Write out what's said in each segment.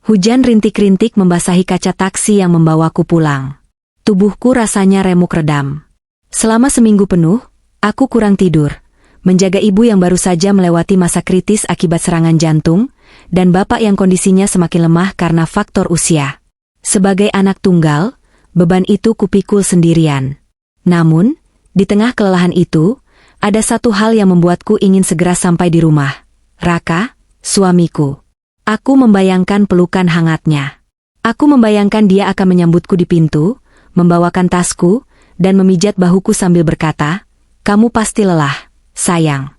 Hujan rintik-rintik membasahi kaca taksi yang membawaku pulang. Tubuhku rasanya remuk redam. Selama seminggu penuh, aku kurang tidur, menjaga ibu yang baru saja melewati masa kritis akibat serangan jantung, dan bapak yang kondisinya semakin lemah karena faktor usia. Sebagai anak tunggal, beban itu kupikul sendirian. Namun, di tengah kelelahan itu, ada satu hal yang membuatku ingin segera sampai di rumah. Raka, suamiku. Aku membayangkan pelukan hangatnya. Aku membayangkan dia akan menyambutku di pintu, membawakan tasku, dan memijat bahuku sambil berkata, "Kamu pasti lelah, sayang."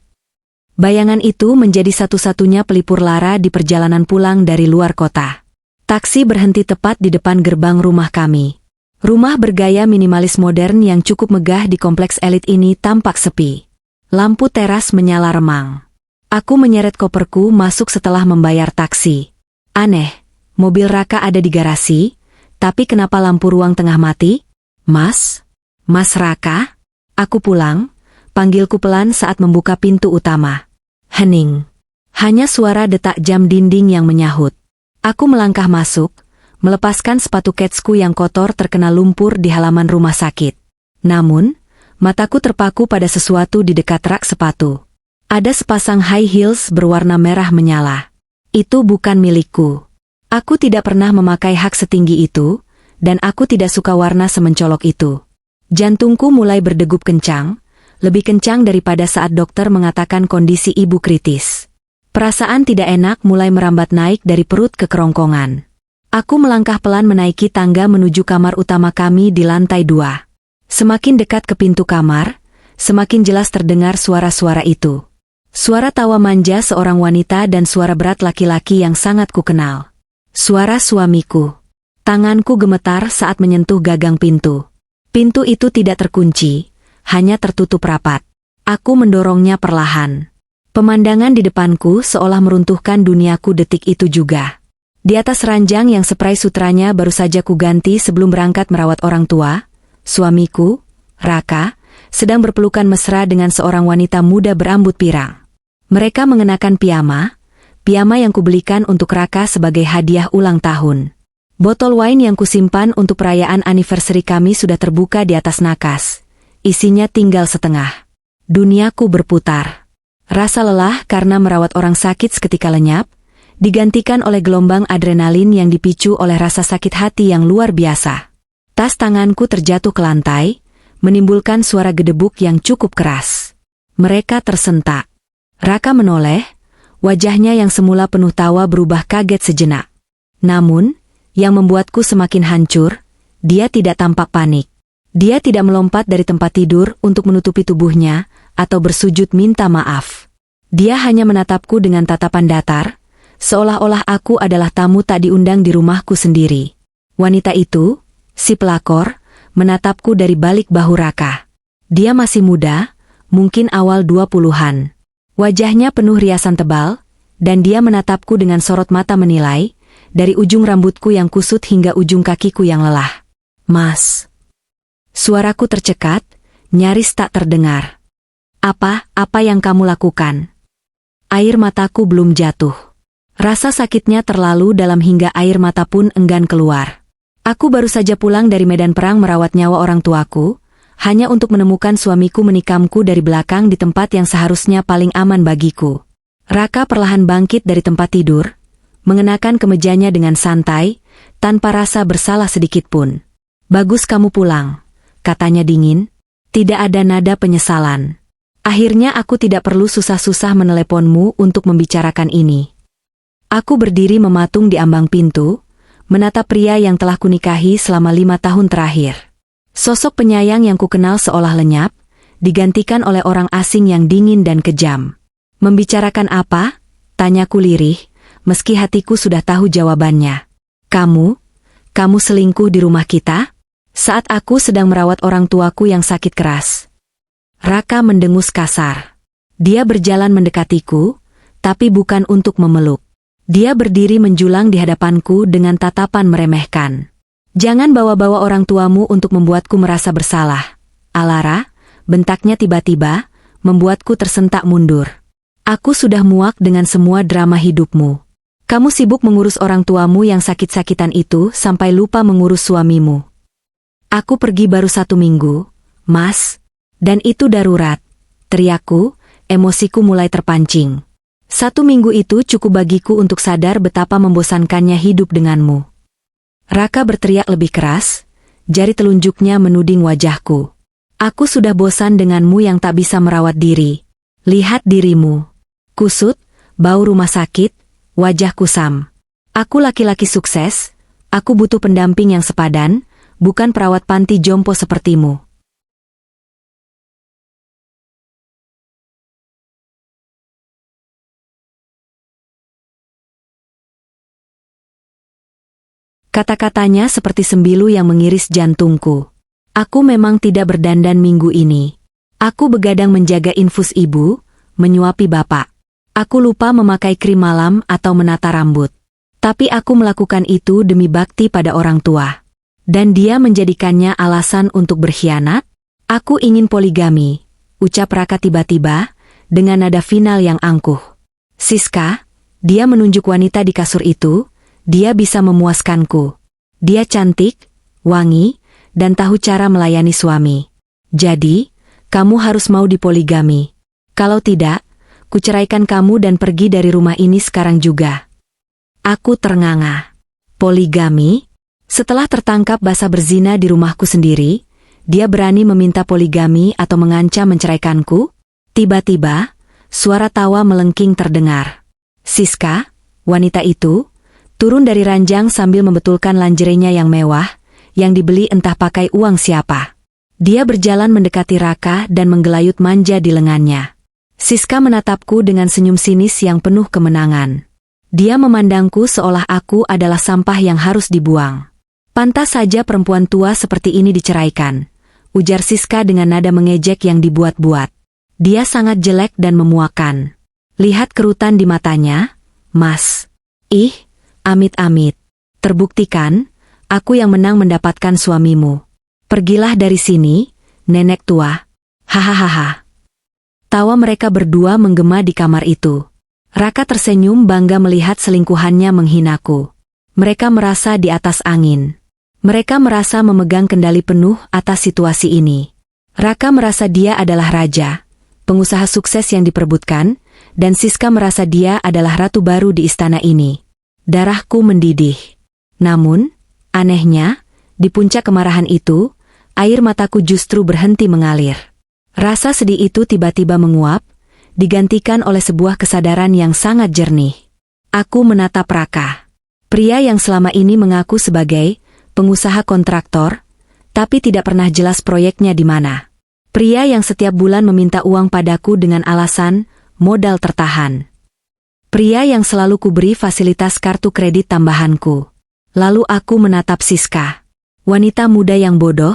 Bayangan itu menjadi satu-satunya pelipur lara di perjalanan pulang dari luar kota. Taksi berhenti tepat di depan gerbang rumah kami. Rumah bergaya minimalis modern yang cukup megah di kompleks elit ini tampak sepi. Lampu teras menyala remang. Aku menyeret koperku masuk setelah membayar taksi. Aneh, mobil Raka ada di garasi, tapi kenapa lampu ruang tengah mati? Mas? Mas Raka? Aku pulang, panggilku pelan saat membuka pintu utama. Hening. Hanya suara detak jam dinding yang menyahut. Aku melangkah masuk, melepaskan sepatu ketsku yang kotor terkena lumpur di halaman rumah sakit. Namun, mataku terpaku pada sesuatu di dekat rak sepatu. Ada sepasang high heels berwarna merah menyala. Itu bukan milikku. Aku tidak pernah memakai hak setinggi itu, dan aku tidak suka warna semencolok itu. Jantungku mulai berdegup kencang, lebih kencang daripada saat dokter mengatakan kondisi ibu kritis. Perasaan tidak enak mulai merambat naik dari perut ke kerongkongan. Aku melangkah pelan menaiki tangga menuju kamar utama kami di lantai 2. Semakin dekat ke pintu kamar, semakin jelas terdengar suara-suara itu. Suara tawa manja seorang wanita dan suara berat laki-laki yang sangat kukenal. Suara suamiku. Tanganku gemetar saat menyentuh gagang pintu. Pintu itu tidak terkunci, hanya tertutup rapat. Aku mendorongnya perlahan. Pemandangan di depanku seolah meruntuhkan duniaku detik itu juga. Di atas ranjang yang spray sutranya baru saja kuganti sebelum berangkat merawat orang tua, suamiku, Raka, sedang berpelukan mesra dengan seorang wanita muda berambut pirang. Mereka mengenakan piyama yang kubelikan untuk Raka sebagai hadiah ulang tahun. Botol wine yang kusimpan untuk perayaan anniversary kami sudah terbuka di atas nakas. Isinya tinggal setengah. Duniaku berputar. Rasa lelah karena merawat orang sakit seketika lenyap, digantikan oleh gelombang adrenalin yang dipicu oleh rasa sakit hati yang luar biasa. Tas tanganku terjatuh ke lantai, menimbulkan suara gedebuk yang cukup keras. Mereka tersentak. Raka menoleh, wajahnya yang semula penuh tawa berubah kaget sejenak. Namun, yang membuatku semakin hancur, dia tidak tampak panik. Dia tidak melompat dari tempat tidur untuk menutupi tubuhnya, atau bersujud minta maaf. Dia hanya menatapku dengan tatapan datar, seolah-olah aku adalah tamu tak diundang di rumahku sendiri. Wanita itu, si pelakor, menatapku dari balik bahu Raka. Dia masih muda, mungkin awal 20-an. Wajahnya penuh riasan tebal, dan dia menatapku dengan sorot mata menilai, dari ujung rambutku yang kusut hingga ujung kakiku yang lelah. "Mas." Suaraku tercekat, nyaris tak terdengar. Apa yang kamu lakukan?" Air mataku belum jatuh. Rasa sakitnya terlalu dalam hingga air mata pun enggan keluar. Aku baru saja pulang dari medan perang merawat nyawa orang tuaku, hanya untuk menemukan suamiku menikamku dari belakang di tempat yang seharusnya paling aman bagiku. Raka perlahan bangkit dari tempat tidur, mengenakan kemejanya dengan santai, tanpa rasa bersalah sedikit pun. "Bagus kamu pulang," katanya dingin. Tidak ada nada penyesalan. "Akhirnya aku tidak perlu susah-susah meneleponmu untuk membicarakan ini." Aku berdiri mematung di ambang pintu, menatap pria yang telah kunikahi selama 5 tahun terakhir. Sosok penyayang yang kukenal seolah lenyap, digantikan oleh orang asing yang dingin dan kejam. "Membicarakan apa?" tanyaku lirih, meski hatiku sudah tahu jawabannya. Kamu selingkuh di rumah kita?" Saat aku sedang merawat orang tuaku yang sakit keras. Raka mendengus kasar. Dia berjalan mendekatiku, tapi bukan untuk memeluk. Dia berdiri menjulang di hadapanku dengan tatapan meremehkan. "Jangan bawa-bawa orang tuamu untuk membuatku merasa bersalah, Alara," bentaknya tiba-tiba, membuatku tersentak mundur. "Aku sudah muak dengan semua drama hidupmu. Kamu sibuk mengurus orang tuamu yang sakit-sakitan itu sampai lupa mengurus suamimu. Aku pergi baru 1 minggu, Mas. Dan itu darurat. Teriakku, emosiku mulai terpancing. 1 minggu itu cukup bagiku untuk sadar betapa membosankannya hidup denganmu. Raka berteriak lebih keras, jari telunjuknya menuding wajahku. Aku sudah bosan denganmu yang tak bisa merawat diri. Lihat dirimu. Kusut, bau rumah sakit, wajah kusam. Aku laki-laki sukses, aku butuh pendamping yang sepadan, bukan perawat panti jompo sepertimu. Kata-katanya seperti sembilu yang mengiris jantungku. Aku memang tidak berdandan minggu ini. Aku begadang menjaga infus ibu, menyuapi bapak. Aku lupa memakai krim malam atau menata rambut. Tapi aku melakukan itu demi bakti pada orang tua. Dan dia menjadikannya alasan untuk berkhianat? Aku ingin poligami, ucap Raka tiba-tiba, dengan nada final yang angkuh. Siska, dia menunjuk wanita di kasur itu, dia bisa memuaskanku. Dia cantik, wangi, dan tahu cara melayani suami. Jadi, kamu harus mau dipoligami. Kalau tidak, kuceraikan kamu dan pergi dari rumah ini sekarang juga. Aku ternganga. Poligami? Setelah tertangkap basah berzina di rumahku sendiri, dia berani meminta poligami atau mengancam menceraikanku? Tiba-tiba, suara tawa melengking terdengar. Siska, wanita itu, turun dari ranjang sambil membetulkan lingerenya yang mewah, yang dibeli entah pakai uang siapa. Dia berjalan mendekati Raka dan menggelayut manja di lengannya. Siska menatapku dengan senyum sinis yang penuh kemenangan. Dia memandangku seolah aku adalah sampah yang harus dibuang. Pantas saja perempuan tua seperti ini diceraikan, ujar Siska dengan nada mengejek yang dibuat-buat. Dia sangat jelek dan memuakan. Lihat kerutan di matanya, Mas. Ih, amit-amit. Terbuktikan, aku yang menang mendapatkan suamimu. Pergilah dari sini, nenek tua. Hahaha. Tawa mereka berdua menggema di kamar itu. Raka tersenyum bangga melihat selingkuhannya menghinaku. Mereka merasa di atas angin. Mereka merasa memegang kendali penuh atas situasi ini. Raka merasa dia adalah raja, pengusaha sukses yang diperebutkan, dan Siska merasa dia adalah ratu baru di istana ini. Darahku mendidih. Namun, anehnya, di puncak kemarahan itu, air mataku justru berhenti mengalir. Rasa sedih itu tiba-tiba menguap, digantikan oleh sebuah kesadaran yang sangat jernih. Aku menatap Raka. Pria yang selama ini mengaku sebagai pengusaha kontraktor, tapi tidak pernah jelas proyeknya di mana. Pria yang setiap bulan meminta uang padaku dengan alasan modal tertahan. Pria yang selalu kuberi fasilitas kartu kredit tambahanku. Lalu aku menatap Siska. Wanita muda yang bodoh,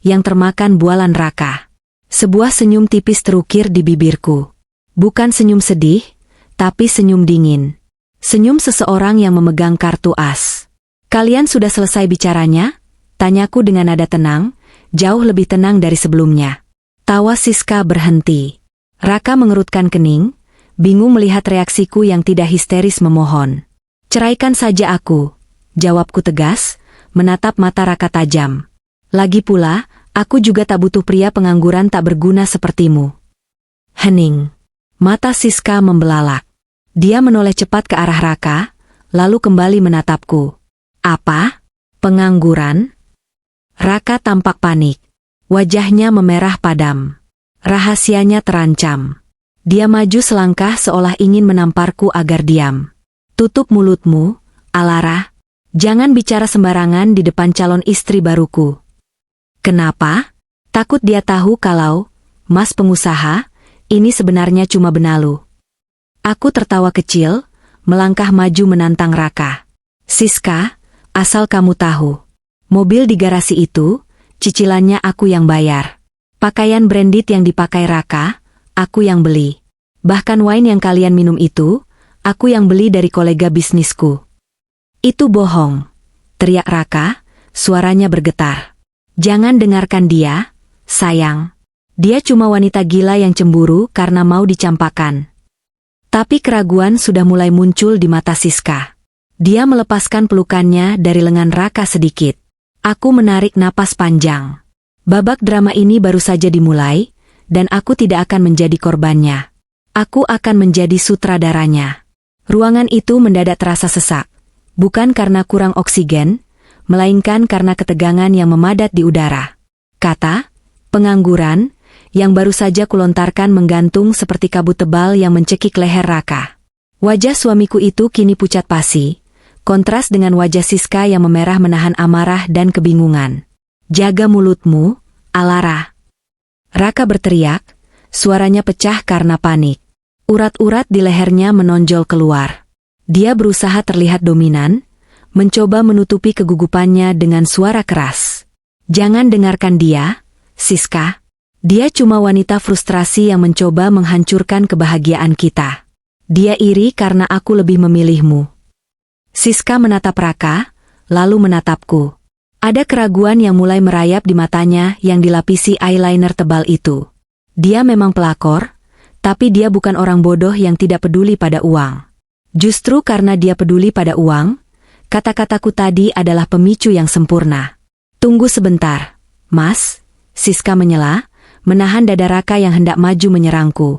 yang termakan bualan Raka. Sebuah senyum tipis terukir di bibirku. Bukan senyum sedih, tapi senyum dingin. Senyum seseorang yang memegang kartu as. Kalian sudah selesai bicaranya? Tanyaku dengan nada tenang, jauh lebih tenang dari sebelumnya. Tawa Siska berhenti. Raka mengerutkan kening, bingung melihat reaksiku yang tidak histeris memohon. Ceraikan saja aku, jawabku tegas, menatap mata Raka tajam. Lagi pula, aku juga tak butuh pria pengangguran tak berguna sepertimu. Hening. Mata Siska membelalak. Dia menoleh cepat ke arah Raka, lalu kembali menatapku. Apa? Pengangguran? Raka tampak panik. Wajahnya memerah padam. Rahasianya terancam. Dia maju selangkah seolah ingin menamparku agar diam. Tutup mulutmu, Alara. Jangan bicara sembarangan di depan calon istri baruku. Kenapa? Takut dia tahu kalau, Mas pengusaha, ini sebenarnya cuma benalu. Aku tertawa kecil, melangkah maju menantang Raka. Siska, asal kamu tahu. Mobil di garasi itu, cicilannya aku yang bayar. Pakaian branded yang dipakai Raka, aku yang beli. Bahkan wine yang kalian minum itu, aku yang beli dari kolega bisnisku. Itu bohong, teriak Raka, suaranya bergetar. Jangan dengarkan dia, sayang. Dia cuma wanita gila yang cemburu karena mau dicampakkan. Tapi keraguan sudah mulai muncul di mata Siska. Dia melepaskan pelukannya dari lengan Raka sedikit. Aku menarik napas panjang. Babak drama ini baru saja dimulai, dan aku tidak akan menjadi korbannya. Aku akan menjadi sutradaranya. Ruangan itu mendadak terasa sesak. Bukan karena kurang oksigen, melainkan karena ketegangan yang memadat di udara. Kata, pengangguran, yang baru saja kulontarkan menggantung seperti kabut tebal yang mencekik leher Raka. Wajah suamiku itu kini pucat pasi, kontras dengan wajah Siska yang memerah menahan amarah dan kebingungan. Jaga mulutmu, Alara. Raka berteriak, suaranya pecah karena panik. Urat-urat di lehernya menonjol keluar. Dia berusaha terlihat dominan, mencoba menutupi kegugupannya dengan suara keras. Jangan dengarkan dia, Siska. Dia cuma wanita frustrasi yang mencoba menghancurkan kebahagiaan kita. Dia iri karena aku lebih memilihmu. Siska menatap Raka, lalu menatapku. Ada keraguan yang mulai merayap di matanya yang dilapisi eyeliner tebal itu. Dia memang pelakor, tapi dia bukan orang bodoh yang tidak peduli pada uang. Justru karena dia peduli pada uang, kata-kataku tadi adalah pemicu yang sempurna. Tunggu sebentar, Mas, Siska menyela, menahan dada Raka yang hendak maju menyerangku.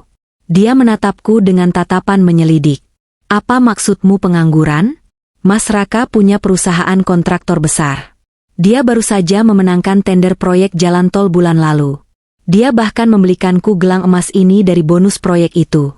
Dia menatapku dengan tatapan menyelidik. Apa maksudmu pengangguran? Mas Raka punya perusahaan kontraktor besar. Dia baru saja memenangkan tender proyek jalan tol bulan lalu. Dia bahkan membelikanku gelang emas ini dari bonus proyek itu.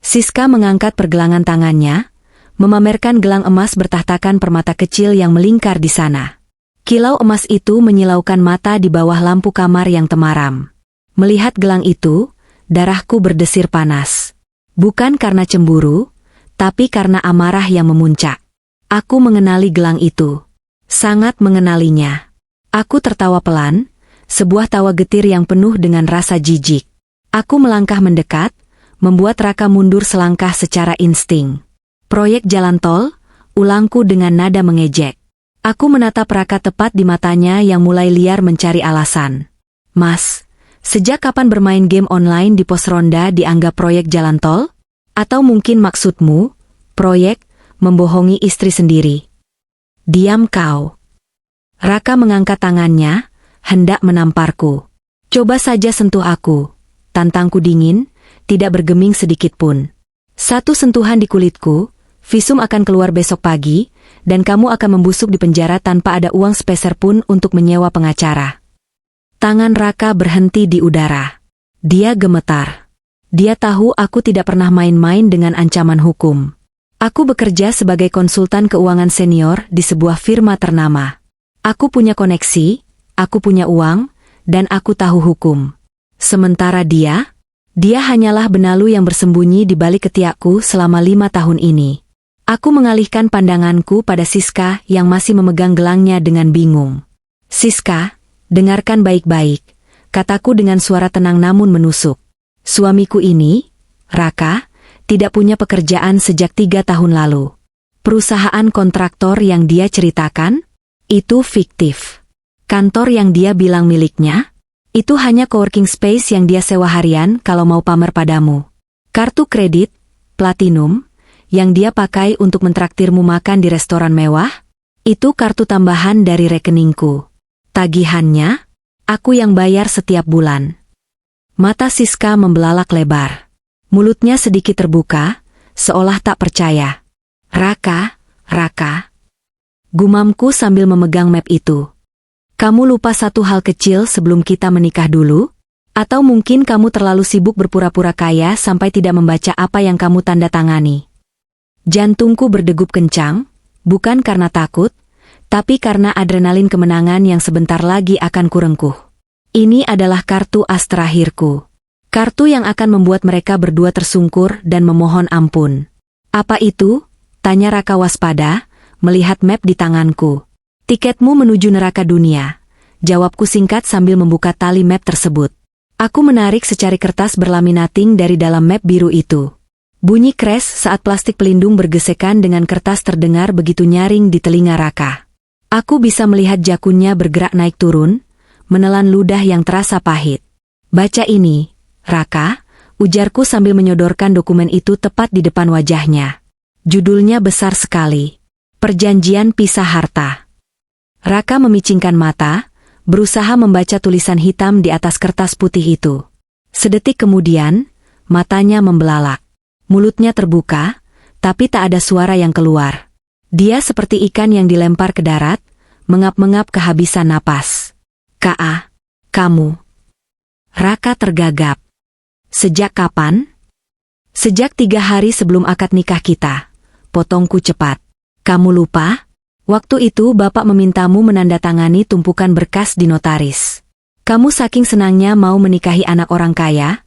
Siska mengangkat pergelangan tangannya, memamerkan gelang emas bertahtakan permata kecil yang melingkar di sana. Kilau emas itu menyilaukan mata di bawah lampu kamar yang temaram. Melihat gelang itu, darahku berdesir panas. Bukan karena cemburu, tapi karena amarah yang memuncak. Aku mengenali gelang itu. Sangat mengenalinya. Aku tertawa pelan, sebuah tawa getir yang penuh dengan rasa jijik. Aku melangkah mendekat, membuat Raka mundur selangkah secara insting. Proyek jalan tol, ulangku dengan nada mengejek. Aku menatap Raka tepat di matanya yang mulai liar mencari alasan. Mas, sejak kapan bermain game online di pos ronda dianggap proyek jalan tol? Atau mungkin maksudmu, proyek, membohongi istri sendiri? Diam kau. Raka mengangkat tangannya, hendak menamparku. Coba saja sentuh aku. Tantangku dingin, tidak bergeming sedikit pun. Satu sentuhan di kulitku, visum akan keluar besok pagi, dan kamu akan membusuk di penjara tanpa ada uang sepeser pun untuk menyewa pengacara. Tangan Raka berhenti di udara. Dia gemetar. Dia tahu aku tidak pernah main-main dengan ancaman hukum. Aku bekerja sebagai konsultan keuangan senior di sebuah firma ternama. Aku punya koneksi, aku punya uang, dan aku tahu hukum. Sementara dia hanyalah benalu yang bersembunyi di balik ketiakku selama 5 tahun ini. Aku mengalihkan pandanganku pada Siska yang masih memegang gelangnya dengan bingung. Siska, dengarkan baik-baik, kataku dengan suara tenang namun menusuk. Suamiku ini, Raka, tidak punya pekerjaan sejak 3 tahun lalu. Perusahaan kontraktor yang dia ceritakan, itu fiktif. Kantor yang dia bilang miliknya, itu hanya coworking space yang dia sewa harian kalau mau pamer padamu. Kartu kredit, platinum, yang dia pakai untuk mentraktirmu makan di restoran mewah, itu kartu tambahan dari rekeningku. Tagihannya, aku yang bayar setiap bulan. Mata Siska membelalak lebar. Mulutnya sedikit terbuka, seolah tak percaya. Raka, gumamku sambil memegang map itu. Kamu lupa satu hal kecil sebelum kita menikah dulu? Atau mungkin kamu terlalu sibuk berpura-pura kaya sampai tidak membaca apa yang kamu tanda tangani? Jantungku berdegup kencang, bukan karena takut, tapi karena adrenalin kemenangan yang sebentar lagi akan kurengkuh. Ini adalah kartu as terakhirku. Kartu yang akan membuat mereka berdua tersungkur dan memohon ampun. Apa itu? Tanya Raka waspada, melihat map di tanganku. Tiketmu menuju neraka dunia. Jawabku singkat sambil membuka tali map tersebut. Aku menarik secari kertas berlaminating dari dalam map biru itu. Bunyi kres saat plastik pelindung bergesekan dengan kertas terdengar begitu nyaring di telinga Raka. Aku bisa melihat jakunnya bergerak naik turun, menelan ludah yang terasa pahit. Baca ini, Raka, ujarku sambil menyodorkan dokumen itu tepat di depan wajahnya. Judulnya besar sekali. Perjanjian pisah harta. Raka memicingkan mata, berusaha membaca tulisan hitam di atas kertas putih itu. Sedetik kemudian, matanya membelalak. Mulutnya terbuka, tapi tak ada suara yang keluar. Dia seperti ikan yang dilempar ke darat, mengap-mengap kehabisan napas. "Ka, kamu." Raka tergagap. "Sejak kapan?" "Sejak 3 hari sebelum akad nikah kita," potongku cepat. "Kamu lupa? Waktu itu bapak memintamu menandatangani tumpukan berkas di notaris. Kamu saking senangnya mau menikahi anak orang kaya,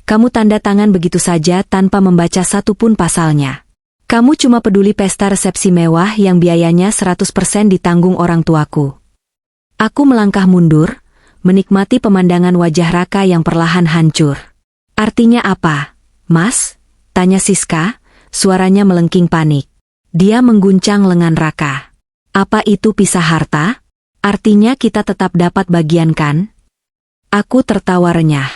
kamu tanda tangan begitu saja tanpa membaca satu pun pasalnya. Kamu cuma peduli pesta resepsi mewah yang biayanya 100% ditanggung orang tuaku." Aku melangkah mundur, menikmati pemandangan wajah Raka yang perlahan hancur. "Artinya apa, Mas?" tanya Siska, suaranya melengking panik. Dia mengguncang lengan Raka. "Apa itu pisah harta? Artinya kita tetap dapat bagian kan?" Aku tertawa renyah.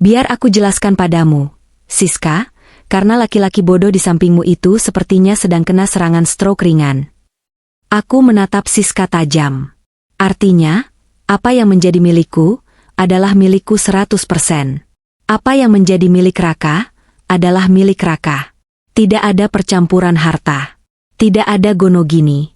"Biar aku jelaskan padamu, Siska, karena laki-laki bodoh di sampingmu itu sepertinya sedang kena serangan stroke ringan." Aku menatap Siska tajam. "Artinya, apa yang menjadi milikku, adalah milikku 100%. Apa yang menjadi milik Raka, adalah milik Raka. Tidak ada percampuran harta. Tidak ada gonogini."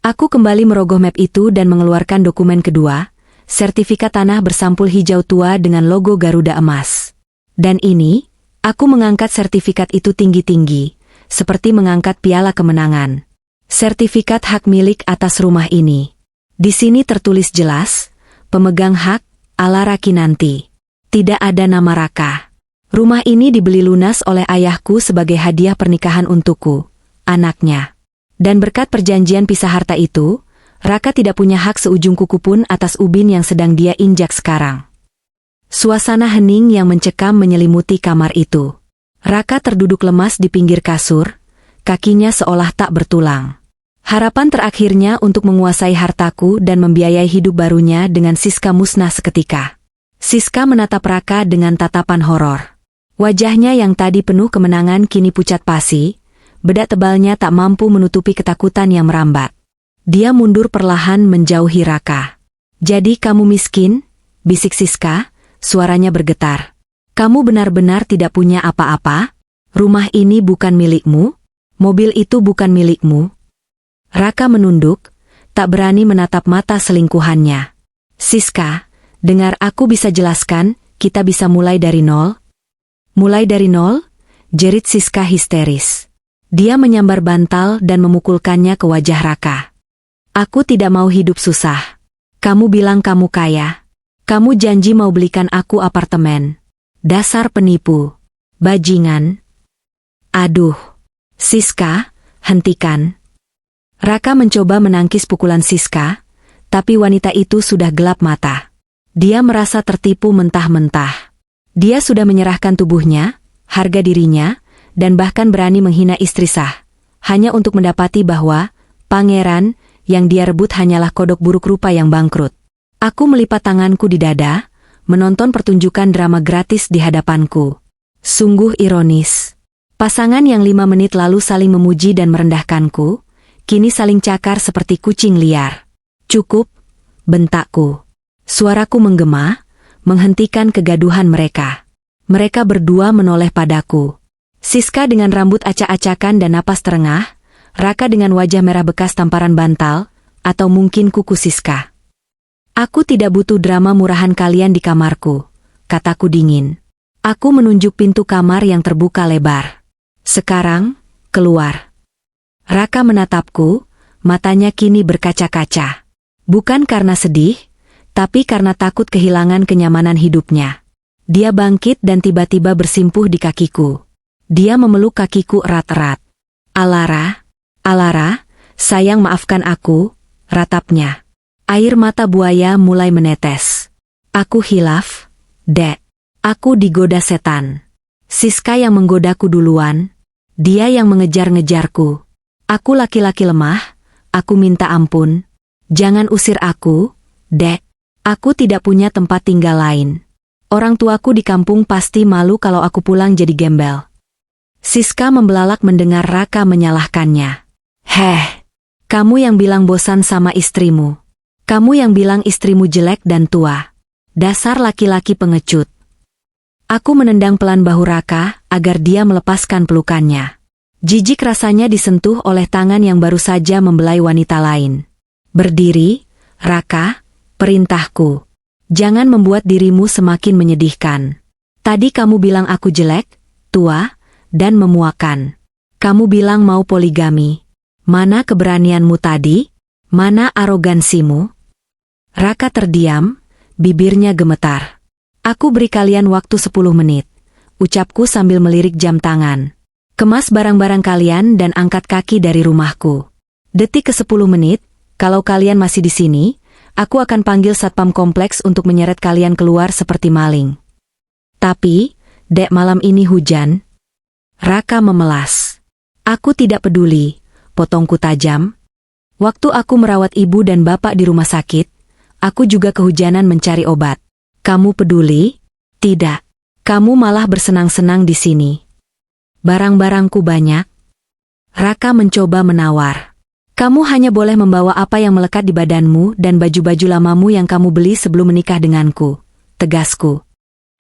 Aku kembali merogoh map itu dan mengeluarkan dokumen kedua, sertifikat tanah bersampul hijau tua dengan logo Garuda emas. Dan ini, aku mengangkat sertifikat itu tinggi-tinggi, seperti mengangkat piala kemenangan. Sertifikat hak milik atas rumah ini. Di sini tertulis jelas, pemegang hak, Alara Kinanti. Tidak ada nama Raka. Rumah ini dibeli lunas oleh ayahku sebagai hadiah pernikahan untukku, anaknya. Dan berkat perjanjian pisah harta itu, Raka tidak punya hak seujung kuku pun atas ubin yang sedang dia injak sekarang. Suasana hening yang mencekam menyelimuti kamar itu. Raka terduduk lemas di pinggir kasur, kakinya seolah tak bertulang. Harapan terakhirnya untuk menguasai hartaku dan membiayai hidup barunya dengan Siska musnah seketika. Siska menatap Raka dengan tatapan horor. Wajahnya yang tadi penuh kemenangan kini pucat pasi, bedak tebalnya tak mampu menutupi ketakutan yang merambat. Dia mundur perlahan menjauhi Raka. "Jadi kamu miskin?" bisik Siska, suaranya bergetar. "Kamu benar-benar tidak punya apa-apa? Rumah ini bukan milikmu? Mobil itu bukan milikmu?" Raka menunduk, tak berani menatap mata selingkuhannya. "Siska, dengar aku bisa jelaskan, kita bisa mulai dari nol." "Mulai dari nol?" jerit Siska histeris. Dia menyambar bantal dan memukulkannya ke wajah Raka. "Aku tidak mau hidup susah. Kamu bilang kamu kaya. Kamu janji mau belikan aku apartemen. Dasar penipu. Bajingan." "Aduh. Siska, hentikan." Raka mencoba menangkis pukulan Siska, tapi wanita itu sudah gelap mata. Dia merasa tertipu mentah-mentah. Dia sudah menyerahkan tubuhnya, harga dirinya, dan bahkan berani menghina istri sah, hanya untuk mendapati bahwa pangeran yang dia rebut hanyalah kodok buruk rupa yang bangkrut. Aku melipat tanganku di dada, menonton pertunjukan drama gratis di hadapanku. Sungguh ironis. Pasangan yang 5 menit lalu saling memuji dan merendahkanku, kini saling cakar seperti kucing liar. "Cukup," bentakku. Suaraku menggema, menghentikan kegaduhan mereka. Mereka berdua menoleh padaku. Siska dengan rambut acak-acakan dan napas terengah, Raka dengan wajah merah bekas tamparan bantal, atau mungkin kuku Siska. "Aku tidak butuh drama murahan kalian di kamarku," kataku dingin. Aku menunjuk pintu kamar yang terbuka lebar. "Sekarang, keluar." Raka menatapku, matanya kini berkaca-kaca. Bukan karena sedih, tapi karena takut kehilangan kenyamanan hidupnya. Dia bangkit dan tiba-tiba bersimpuh di kakiku. Dia memeluk kakiku erat-erat. Alara, sayang maafkan aku," ratapnya. Air mata buaya mulai menetes. "Aku hilaf, Dek. Aku digoda setan. Siska yang menggodaku duluan. Dia yang mengejar-ngejarku. Aku laki-laki lemah, aku minta ampun. Jangan usir aku, Dek. Aku tidak punya tempat tinggal lain. Orang tuaku di kampung pasti malu kalau aku pulang jadi gembel." Siska membelalak mendengar Raka menyalahkannya. "Heh, Kamu yang bilang bosan sama istrimu. Kamu yang bilang istrimu jelek dan tua. Dasar laki-laki pengecut. Aku menendang pelan bahu Raka agar dia melepaskan pelukannya. Jijik rasanya disentuh oleh tangan yang baru saja membelai wanita lain. Berdiri, Raka, perintahku. Jangan membuat dirimu semakin menyedihkan. Tadi kamu bilang aku jelek, tua, dan memuakan. Kamu bilang mau poligami. Mana keberanianmu tadi? Mana arogansimu? Raka terdiam, bibirnya gemetar. Aku beri kalian waktu 10 menit. Ucapku sambil melirik jam tangan. Kemas barang-barang kalian dan angkat kaki dari rumahku. Detik ke-10 menit, kalau kalian masih di sini, aku akan panggil satpam kompleks untuk menyeret kalian keluar seperti maling. Tapi, dek malam ini hujan. Raka memelas. Aku tidak peduli, potongku tajam. Waktu aku merawat ibu dan bapak di rumah sakit, aku juga kehujanan mencari obat. Kamu peduli? Tidak. Kamu malah bersenang-senang di sini. Barang-barangku banyak. Raka mencoba menawar. Kamu hanya boleh membawa apa yang melekat di badanmu dan baju-baju lamamu yang kamu beli sebelum menikah denganku. Tegasku.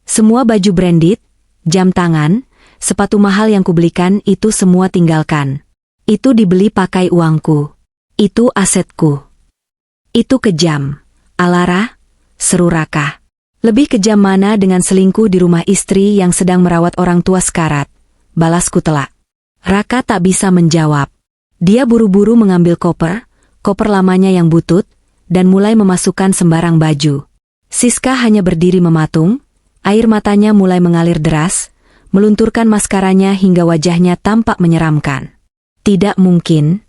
Semua baju branded, jam tangan, sepatu mahal yang kubelikan itu semua tinggalkan. Itu dibeli pakai uangku. Itu asetku. Itu kejam. Alara, seru Raka. Lebih kejam mana dengan selingkuh di rumah istri yang sedang merawat orang tua sekarat. Balasku telak. Raka tak bisa menjawab. Dia buru-buru mengambil koper lamanya yang butut, dan mulai memasukkan sembarang baju. Siska hanya berdiri mematung, air matanya mulai mengalir deras, melunturkan maskaranya hingga wajahnya tampak menyeramkan. Tidak mungkin.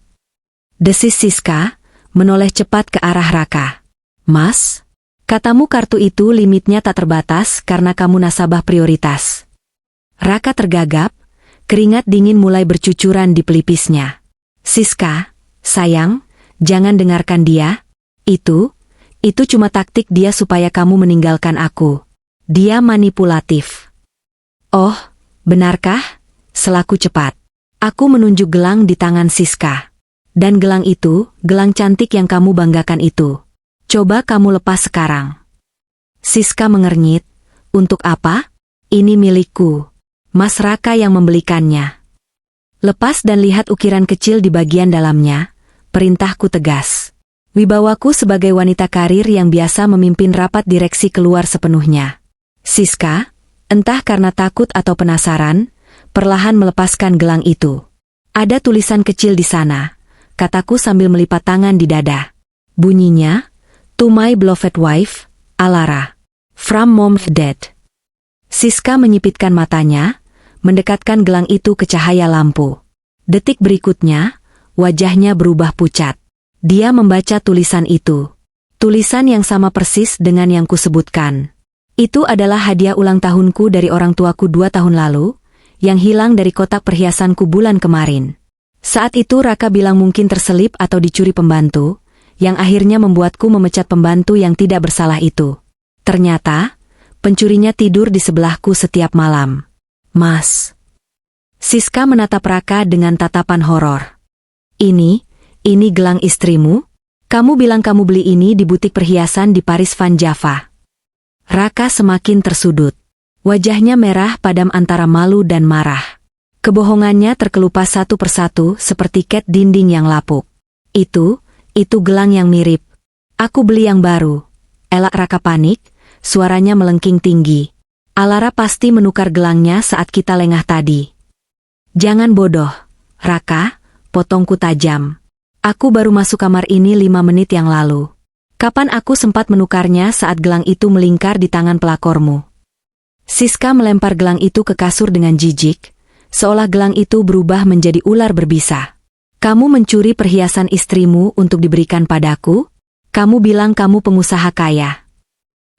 Desis Siska, menoleh cepat ke arah Raka. Mas, katamu kartu itu limitnya tak terbatas karena kamu nasabah prioritas. Raka tergagap, keringat dingin mulai bercucuran di pelipisnya. Siska, sayang, jangan dengarkan dia. Itu cuma taktik dia supaya kamu meninggalkan aku. Dia manipulatif. Oh, benarkah? Selaku cepat. Aku menunjuk gelang di tangan Siska. Dan gelang itu, gelang cantik yang kamu banggakan itu. Coba kamu lepas sekarang. Siska mengernyit. Untuk apa? Ini milikku. Mas Raka yang membelikannya. Lepas dan lihat ukiran kecil di bagian dalamnya, perintahku tegas. Wibawaku sebagai wanita karir yang biasa memimpin rapat direksi keluar sepenuhnya. Siska, entah karena takut atau penasaran, perlahan melepaskan gelang itu. Ada tulisan kecil di sana, kataku sambil melipat tangan di dada. Bunyinya, To my beloved wife, Alara. From mom's dead. Siska menyipitkan matanya, mendekatkan gelang itu ke cahaya lampu. Detik berikutnya, wajahnya berubah pucat. Dia membaca tulisan itu. Tulisan yang sama persis dengan yang kusebutkan. Itu adalah hadiah ulang tahunku dari orang tuaku 2 tahun lalu, yang hilang dari kotak perhiasanku bulan kemarin. Saat itu Raka bilang mungkin terselip atau dicuri pembantu, yang akhirnya membuatku memecat pembantu yang tidak bersalah itu. Ternyata, pencurinya tidur di sebelahku setiap malam. Mas. Siska menatap Raka dengan tatapan horor. Ini gelang istrimu? Kamu bilang kamu beli ini di butik perhiasan di Paris Van Java. Raka semakin tersudut. Wajahnya merah padam antara malu dan marah. Kebohongannya terkelupas satu persatu seperti cat dinding yang lapuk. Itu gelang yang mirip. Aku beli yang baru. Elak Raka panik, suaranya melengking tinggi. Alara pasti menukar gelangnya saat kita lengah tadi. Jangan bodoh, Raka, potongku tajam. Aku baru masuk kamar ini 5 menit yang lalu. Kapan aku sempat menukarnya saat gelang itu melingkar di tangan pelakormu? Siska melempar gelang itu ke kasur dengan jijik, seolah gelang itu berubah menjadi ular berbisa. Kamu mencuri perhiasan istrimu untuk diberikan padaku? Kamu bilang kamu pengusaha kaya.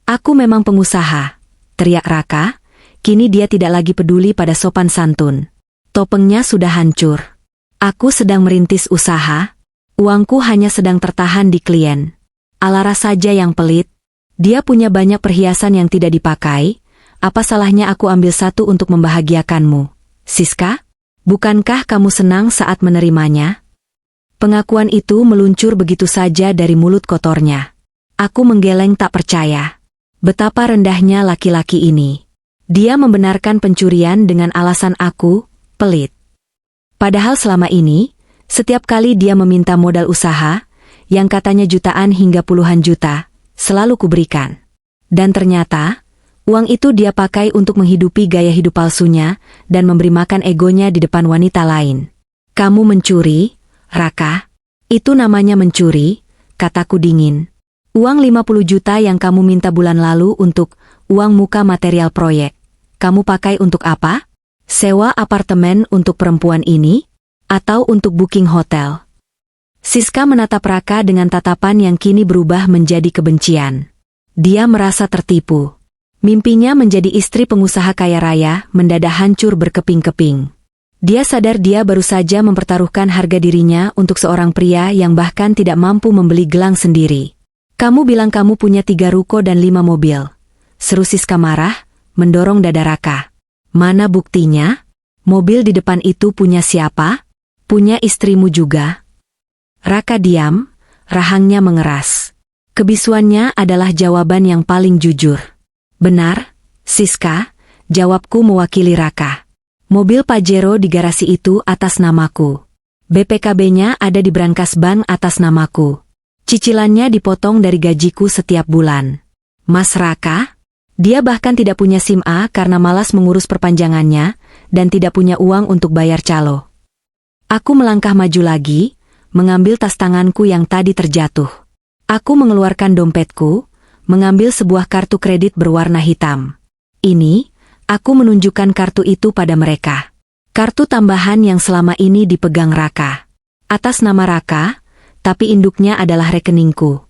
Aku memang pengusaha, teriak Raka. Kini dia tidak lagi peduli pada sopan santun. Topengnya sudah hancur. Aku sedang merintis usaha. Uangku hanya sedang tertahan di klien. Alara saja yang pelit. Dia punya banyak perhiasan yang tidak dipakai. Apa salahnya aku ambil satu untuk membahagiakanmu? Siska, bukankah kamu senang saat menerimanya? Pengakuan itu meluncur begitu saja dari mulut kotornya. Aku menggeleng tak percaya. Betapa rendahnya laki-laki ini. Dia membenarkan pencurian dengan alasan aku pelit. Padahal selama ini, setiap kali dia meminta modal usaha, yang katanya jutaan hingga puluhan juta, selalu kuberikan. Dan ternyata, uang itu dia pakai untuk menghidupi gaya hidup palsunya dan memberi makan egonya di depan wanita lain. Kamu mencuri, Raka? Itu namanya mencuri, kataku dingin. Uang 50 juta yang kamu minta bulan lalu untuk uang muka material proyek. Kamu pakai untuk apa? Sewa apartemen untuk perempuan ini? Atau untuk booking hotel? Siska menatap Raka dengan tatapan yang kini berubah menjadi kebencian. Dia merasa tertipu. Mimpinya menjadi istri pengusaha kaya raya mendadak hancur berkeping-keping. Dia sadar dia baru saja mempertaruhkan harga dirinya untuk seorang pria yang bahkan tidak mampu membeli gelang sendiri. Kamu bilang kamu punya 3 ruko dan 5 mobil. Seru Siska marah, mendorong dada Raka. Mana buktinya? Mobil di depan itu punya siapa? Punya istrimu juga? Raka diam, rahangnya mengeras. Kebisuannya adalah jawaban yang paling jujur. Benar, Siska, jawabku mewakili Raka. Mobil Pajero di garasi itu atas namaku. BPKB-nya ada di brankas bank atas namaku. Cicilannya dipotong dari gajiku setiap bulan. Mas Raka? Dia bahkan tidak punya SIM A karena malas mengurus perpanjangannya dan tidak punya uang untuk bayar calo. Aku melangkah maju lagi, mengambil tas tanganku yang tadi terjatuh. Aku mengeluarkan dompetku, mengambil sebuah kartu kredit berwarna hitam. Ini, aku menunjukkan kartu itu pada mereka. Kartu tambahan yang selama ini dipegang Raka. Atas nama Raka, tapi induknya adalah rekeningku.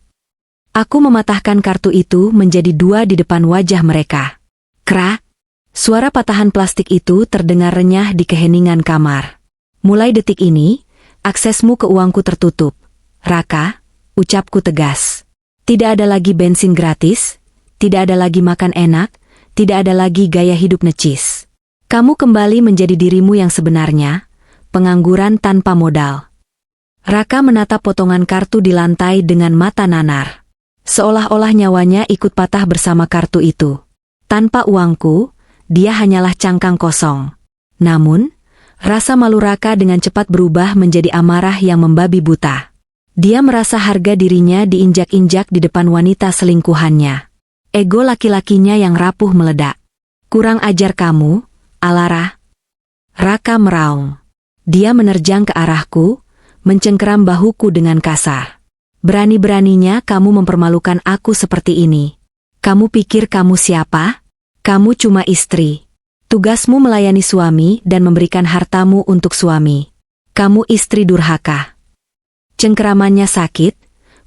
Aku mematahkan kartu itu menjadi 2 di depan wajah mereka. Krak! Suara patahan plastik itu terdengar renyah di keheningan kamar. Mulai detik ini, aksesmu ke uangku tertutup. Raka, ucapku tegas. Tidak ada lagi bensin gratis, tidak ada lagi makan enak, tidak ada lagi gaya hidup necis. Kamu kembali menjadi dirimu yang sebenarnya, pengangguran tanpa modal. Raka menatap potongan kartu di lantai dengan mata nanar. Seolah-olah nyawanya ikut patah bersama kartu itu. Tanpa uangku, dia hanyalah cangkang kosong. Namun, rasa malu Raka dengan cepat berubah menjadi amarah yang membabi buta. Dia merasa harga dirinya diinjak-injak di depan wanita selingkuhannya. Ego laki-lakinya yang rapuh meledak. Kurang ajar kamu, Alara. Raka meraung. Dia menerjang ke arahku, mencengkeram bahuku dengan kasar. Berani-beraninya kamu mempermalukan aku seperti ini. Kamu pikir kamu siapa? Kamu cuma istri. Tugasmu melayani suami dan memberikan hartamu untuk suami. Kamu istri durhaka. Cengkeramannya sakit,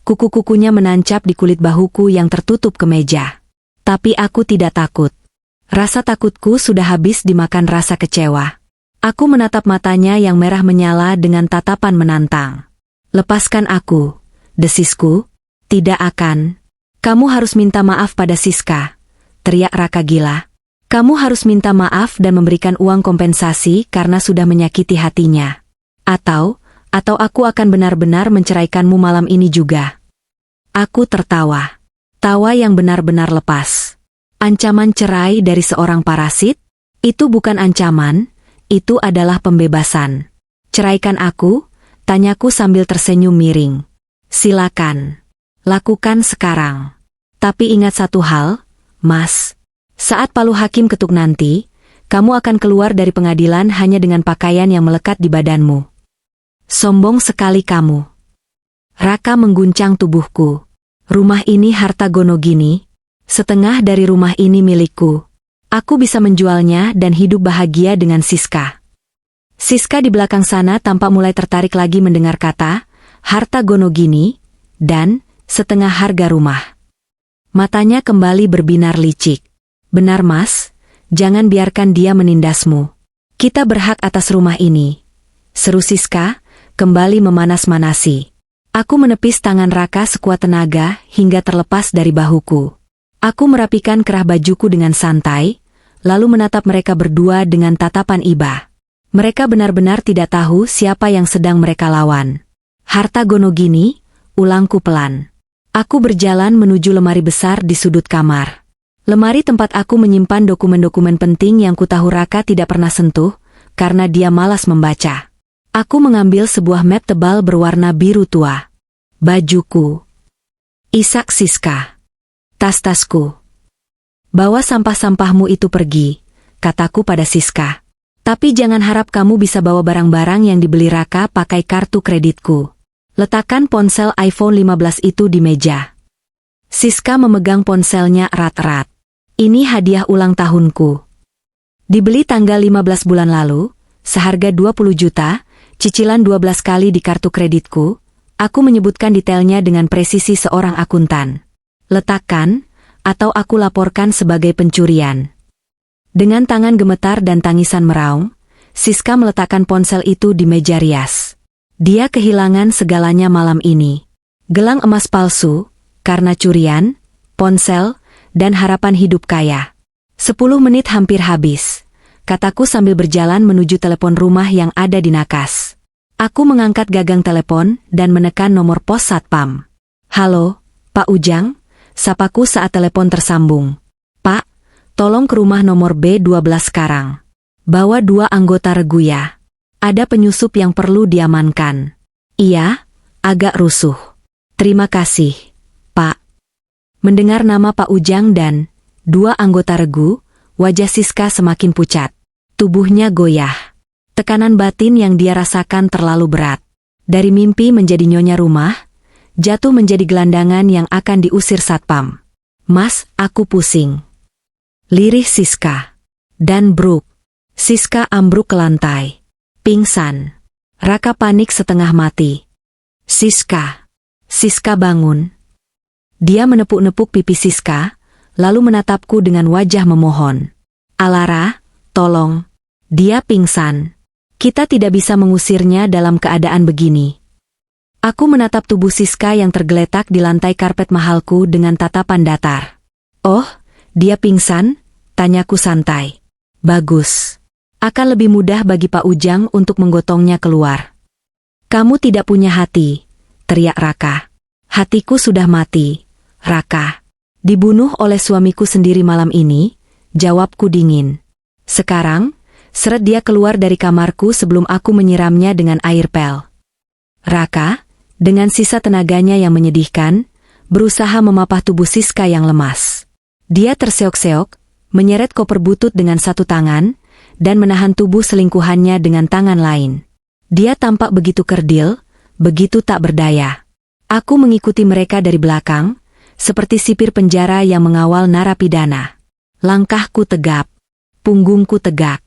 kuku-kukunya menancap di kulit bahuku yang tertutup kemeja. Tapi aku tidak takut. Rasa takutku sudah habis dimakan rasa kecewa. Aku menatap matanya yang merah menyala dengan tatapan menantang. Lepaskan aku, desisku. Tidak akan. Kamu harus minta maaf pada Siska, teriak Raka gila. Kamu harus minta maaf dan memberikan uang kompensasi karena sudah menyakiti hatinya. Atau aku akan benar-benar menceraikanmu malam ini juga. Aku tertawa. Tawa yang benar-benar lepas. Ancaman cerai dari seorang parasit? Itu bukan ancaman, itu adalah pembebasan. Ceraikan aku? Tanyaku sambil tersenyum miring. Silakan. Lakukan sekarang. Tapi ingat satu hal, Mas. Saat palu hakim ketuk nanti, kamu akan keluar dari pengadilan hanya dengan pakaian yang melekat di badanmu. Sombong sekali kamu. Raka mengguncang tubuhku. Rumah ini harta Gonogini. Setengah dari rumah ini milikku. Aku bisa menjualnya dan hidup bahagia dengan Siska. Siska di belakang sana tampak mulai tertarik lagi mendengar kata, harta Gonogini, dan setengah harga rumah. Matanya kembali berbinar licik. Benar Mas, jangan biarkan dia menindasmu. Kita berhak atas rumah ini. Seru Siska, kembali memanas-manasi. Aku menepis tangan Raka sekuat tenaga hingga terlepas dari bahuku. Aku merapikan kerah bajuku dengan santai, lalu menatap mereka berdua dengan tatapan iba. Mereka benar-benar tidak tahu siapa yang sedang mereka lawan. Harta Gonogini, ulangku pelan. Aku berjalan menuju lemari besar di sudut kamar. Lemari tempat aku menyimpan dokumen-dokumen penting yang kutahu Raka tidak pernah sentuh, karena dia malas membaca. Aku mengambil sebuah map tebal berwarna biru tua. Bajuku. Isak Siska. Tas-tasku. Bawa sampah-sampahmu itu pergi, kataku pada Siska. Tapi jangan harap kamu bisa bawa barang-barang yang dibeli Raka pakai kartu kreditku. Letakkan ponsel iPhone 15 itu di meja. Siska memegang ponselnya erat-erat. Ini hadiah ulang tahunku. Dibeli tanggal 15 bulan lalu, seharga 20 juta, cicilan 12 kali di kartu kreditku. Aku menyebutkan detailnya dengan presisi seorang akuntan. Letakkan, atau aku laporkan sebagai pencurian. Dengan tangan gemetar dan tangisan meraung, Siska meletakkan ponsel itu di meja rias. Dia kehilangan segalanya malam ini. Gelang emas palsu, karena curian, ponsel, dan harapan hidup kaya. 10 menit hampir habis, kataku sambil berjalan menuju telepon rumah yang ada di nakas. Aku mengangkat gagang telepon dan menekan nomor pos satpam. Halo, Pak Ujang, sapaku saat telepon tersambung. Pak, tolong ke rumah nomor B12 sekarang. Bawa 2 anggota regu ya. Ada penyusup yang perlu diamankan. Iya, agak rusuh. Terima kasih, Pak. Mendengar nama Pak Ujang dan 2 anggota regu, wajah Siska semakin pucat. Tubuhnya goyah. Tekanan batin yang dia rasakan terlalu berat. Dari mimpi menjadi nyonya rumah, jatuh menjadi gelandangan yang akan diusir satpam. Mas, aku pusing. Lirih Siska. Dan bruk. Siska ambruk ke lantai. Pingsan. Raka panik setengah mati. Siska. Siska bangun. Dia menepuk-nepuk pipi Siska, lalu menatapku dengan wajah memohon. Alara, tolong. Dia pingsan. Kita tidak bisa mengusirnya dalam keadaan begini. Aku menatap tubuh Siska yang tergeletak di lantai karpet mahalku dengan tatapan datar. Oh, dia pingsan? Tanyaku santai. Bagus. Akan lebih mudah bagi Pak Ujang untuk menggotongnya keluar. Kamu tidak punya hati, teriak Raka. Hatiku sudah mati, Raka. Dibunuh oleh suamiku sendiri malam ini, jawabku dingin. Sekarang, seret dia keluar dari kamarku sebelum aku menyiramnya dengan air pel. Raka, dengan sisa tenaganya yang menyedihkan, berusaha memapah tubuh Siska yang lemas. Dia terseok-seok, menyeret koper butut dengan satu tangan, dan menahan tubuh selingkuhannya dengan tangan lain. Dia tampak begitu kerdil, begitu tak berdaya. Aku mengikuti mereka dari belakang, seperti sipir penjara yang mengawal narapidana. Langkahku tegap, punggungku tegak.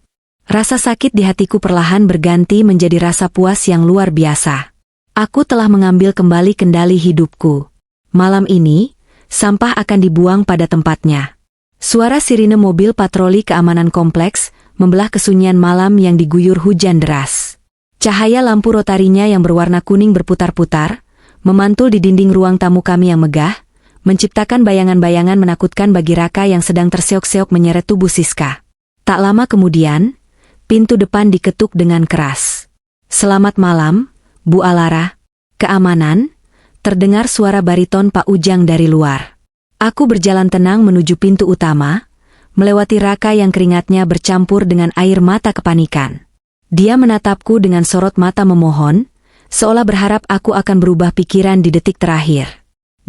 Rasa sakit di hatiku perlahan berganti menjadi rasa puas yang luar biasa. Aku telah mengambil kembali kendali hidupku. Malam ini, sampah akan dibuang pada tempatnya. Suara sirine mobil patroli keamanan kompleks membelah kesunyian malam yang diguyur hujan deras. Cahaya lampu rotarinya yang berwarna kuning berputar-putar, memantul di dinding ruang tamu kami yang megah, menciptakan bayangan-bayangan menakutkan bagi Raka yang sedang terseok-seok menyeret tubuh Siska. Tak lama kemudian, pintu depan diketuk dengan keras. Selamat malam, Bu Alara. Keamanan, terdengar suara bariton Pak Ujang dari luar. Aku berjalan tenang menuju pintu utama, melewati Raka yang keringatnya bercampur dengan air mata kepanikan. Dia menatapku dengan sorot mata memohon, seolah berharap aku akan berubah pikiran di detik terakhir.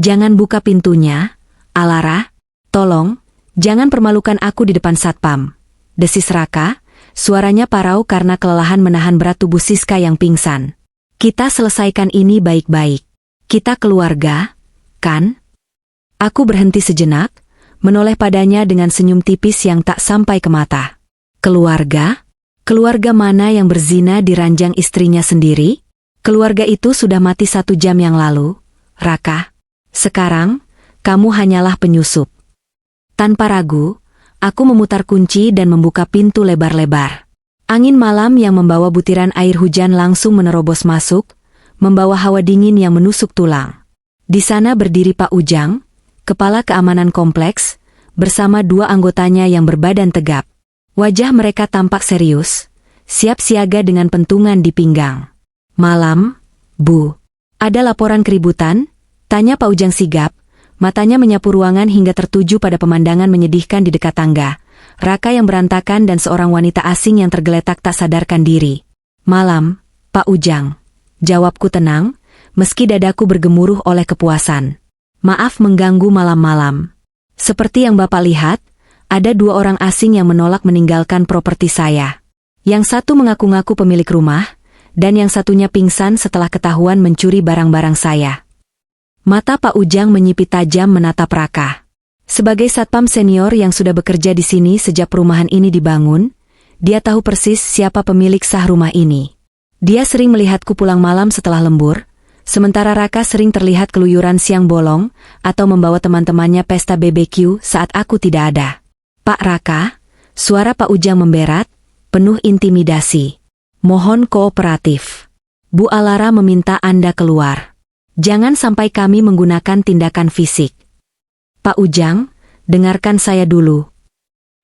Jangan buka pintunya, Alara. Tolong, jangan permalukan aku di depan satpam. Desis Raka, suaranya parau karena kelelahan menahan berat tubuh Siska yang pingsan. Kita selesaikan ini baik-baik. Kita keluarga, kan? Aku berhenti sejenak, menoleh padanya dengan senyum tipis yang tak sampai ke mata. Keluarga? Keluarga mana yang berzina di ranjang istrinya sendiri? Keluarga itu sudah mati 1 jam yang lalu, Raka. Sekarang, kamu hanyalah penyusup. Tanpa ragu, aku memutar kunci dan membuka pintu lebar-lebar. Angin malam yang membawa butiran air hujan langsung menerobos masuk, membawa hawa dingin yang menusuk tulang. Di sana berdiri Pak Ujang, kepala keamanan kompleks, bersama 2 anggotanya yang berbadan tegap. Wajah mereka tampak serius, siap siaga dengan pentungan di pinggang. Malam, Bu. Ada laporan keributan? Tanya Pak Ujang sigap, matanya menyapu ruangan hingga tertuju pada pemandangan menyedihkan di dekat tangga. Raka yang berantakan dan seorang wanita asing yang tergeletak tak sadarkan diri. Malam, Pak Ujang. Jawabku tenang, meski dadaku bergemuruh oleh kepuasan. Maaf mengganggu malam-malam. Seperti yang Bapak lihat, ada 2 orang asing yang menolak meninggalkan properti saya. Yang satu mengaku-ngaku pemilik rumah, dan yang satunya pingsan setelah ketahuan mencuri barang-barang saya. Mata Pak Ujang menyipit tajam menatap Raka. Sebagai satpam senior yang sudah bekerja di sini sejak perumahan ini dibangun, dia tahu persis siapa pemilik sah rumah ini. Dia sering melihatku pulang malam setelah lembur, sementara Raka sering terlihat keluyuran siang bolong atau membawa teman-temannya pesta BBQ saat aku tidak ada. Pak Raka, suara Pak Ujang memberat, penuh intimidasi. Mohon kooperatif. Bu Alara meminta Anda keluar. Jangan sampai kami menggunakan tindakan fisik. Pak Ujang, dengarkan saya dulu.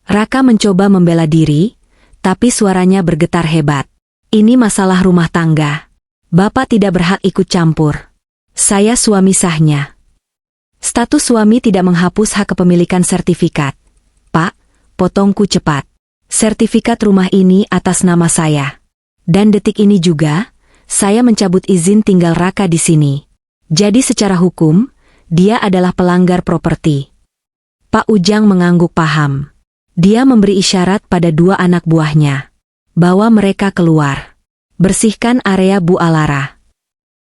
Raka mencoba membela diri, tapi suaranya bergetar hebat. Ini masalah rumah tangga. Bapak tidak berhak ikut campur. Saya suami sahnya. Status suami tidak menghapus hak kepemilikan sertifikat. Pak, potongku cepat. Sertifikat rumah ini atas nama saya. Dan detik ini juga, saya mencabut izin tinggal Raka di sini. Jadi secara hukum, dia adalah pelanggar properti. Pak Ujang mengangguk paham. Dia memberi isyarat pada 2 anak buahnya. Bawa mereka keluar. Bersihkan area Bu Alara.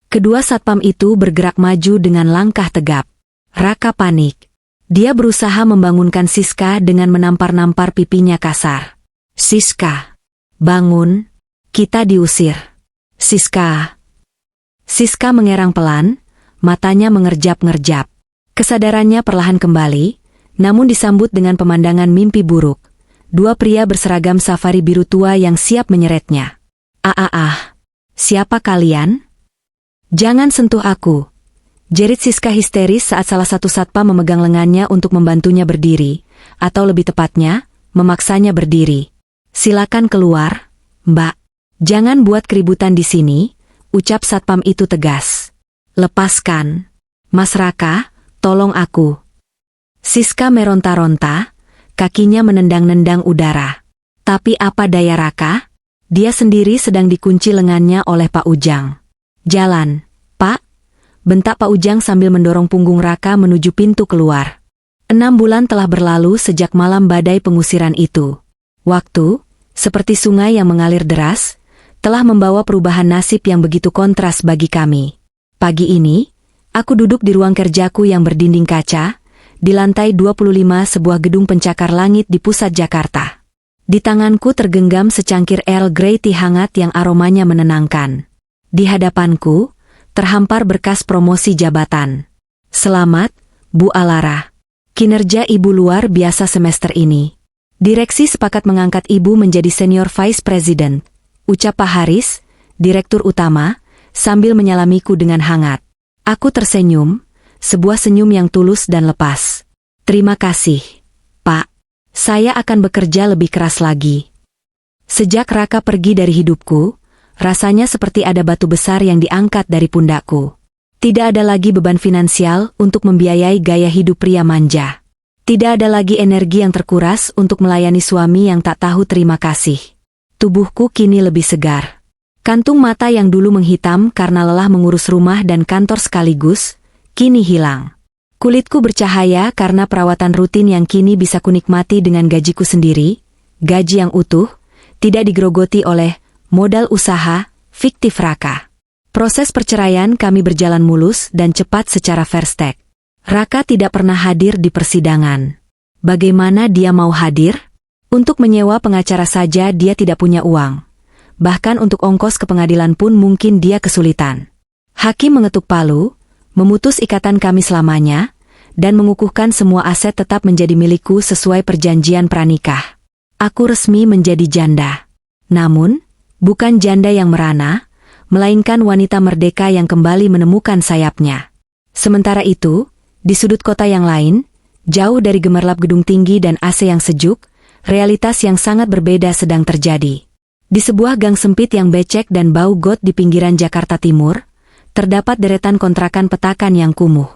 Kedua satpam itu bergerak maju dengan langkah tegap. Raka panik. Dia berusaha membangunkan Siska dengan menampar-nampar pipinya kasar. Siska, bangun. Kita diusir. Siska. Siska mengerang pelan, matanya mengerjap-ngerjap. Kesadarannya perlahan kembali, namun disambut dengan pemandangan mimpi buruk. 2 pria berseragam safari biru tua yang siap menyeretnya. Siapa kalian? Jangan sentuh aku. Jerit Siska histeris saat salah satu satpam memegang lengannya untuk membantunya berdiri, atau lebih tepatnya, memaksanya berdiri. Silakan keluar, Mbak. Jangan buat keributan di sini, ucap satpam itu tegas. Lepaskan. Mas Raka, tolong aku. Siska meronta-ronta, kakinya menendang-nendang udara. Tapi apa daya Raka? Dia sendiri sedang dikunci lengannya oleh Pak Ujang. Jalan, Pak. Bentak Pak Ujang sambil mendorong punggung Raka menuju pintu keluar. 6 bulan telah berlalu sejak malam badai pengusiran itu. Waktu, seperti sungai yang mengalir deras, telah membawa perubahan nasib yang begitu kontras bagi kami. Pagi ini, aku duduk di ruang kerjaku yang berdinding kaca, di lantai 25 sebuah gedung pencakar langit di pusat Jakarta. Di tanganku tergenggam secangkir Earl Grey tea hangat yang aromanya menenangkan. Di hadapanku, terhampar berkas promosi jabatan. Selamat, Bu Alara. Kinerja Ibu luar biasa semester ini. Direksi sepakat mengangkat Ibu menjadi Senior Vice President, ucap Pak Haris, Direktur Utama, sambil menyalamiku dengan hangat. Aku tersenyum, sebuah senyum yang tulus dan lepas. Terima kasih, Pak. Saya akan bekerja lebih keras lagi. Sejak Raka pergi dari hidupku, rasanya seperti ada batu besar yang diangkat dari pundakku. Tidak ada lagi beban finansial untuk membiayai gaya hidup pria manja. Tidak ada lagi energi yang terkuras untuk melayani suami yang tak tahu terima kasih. Tubuhku kini lebih segar. Kantung mata yang dulu menghitam karena lelah mengurus rumah dan kantor sekaligus, kini hilang. Kulitku bercahaya karena perawatan rutin yang kini bisa kunikmati dengan gajiku sendiri, gaji yang utuh, tidak digerogoti oleh modal usaha fiktif Raka. Proses perceraian kami berjalan mulus dan cepat secara fair stake. Raka tidak pernah hadir di persidangan. Bagaimana dia mau hadir? Untuk menyewa pengacara saja dia tidak punya uang. Bahkan untuk ongkos ke pengadilan pun mungkin dia kesulitan. Hakim mengetuk palu, memutus ikatan kami selamanya, dan mengukuhkan semua aset tetap menjadi milikku sesuai perjanjian pranikah. Aku resmi menjadi janda. Namun, bukan janda yang merana, melainkan wanita merdeka yang kembali menemukan sayapnya. Sementara itu, di sudut kota yang lain, jauh dari gemerlap gedung tinggi dan AC yang sejuk, realitas yang sangat berbeda sedang terjadi. Di sebuah gang sempit yang becek dan bau got di pinggiran Jakarta Timur, Terdapat deretan kontrakan petakan yang kumuh.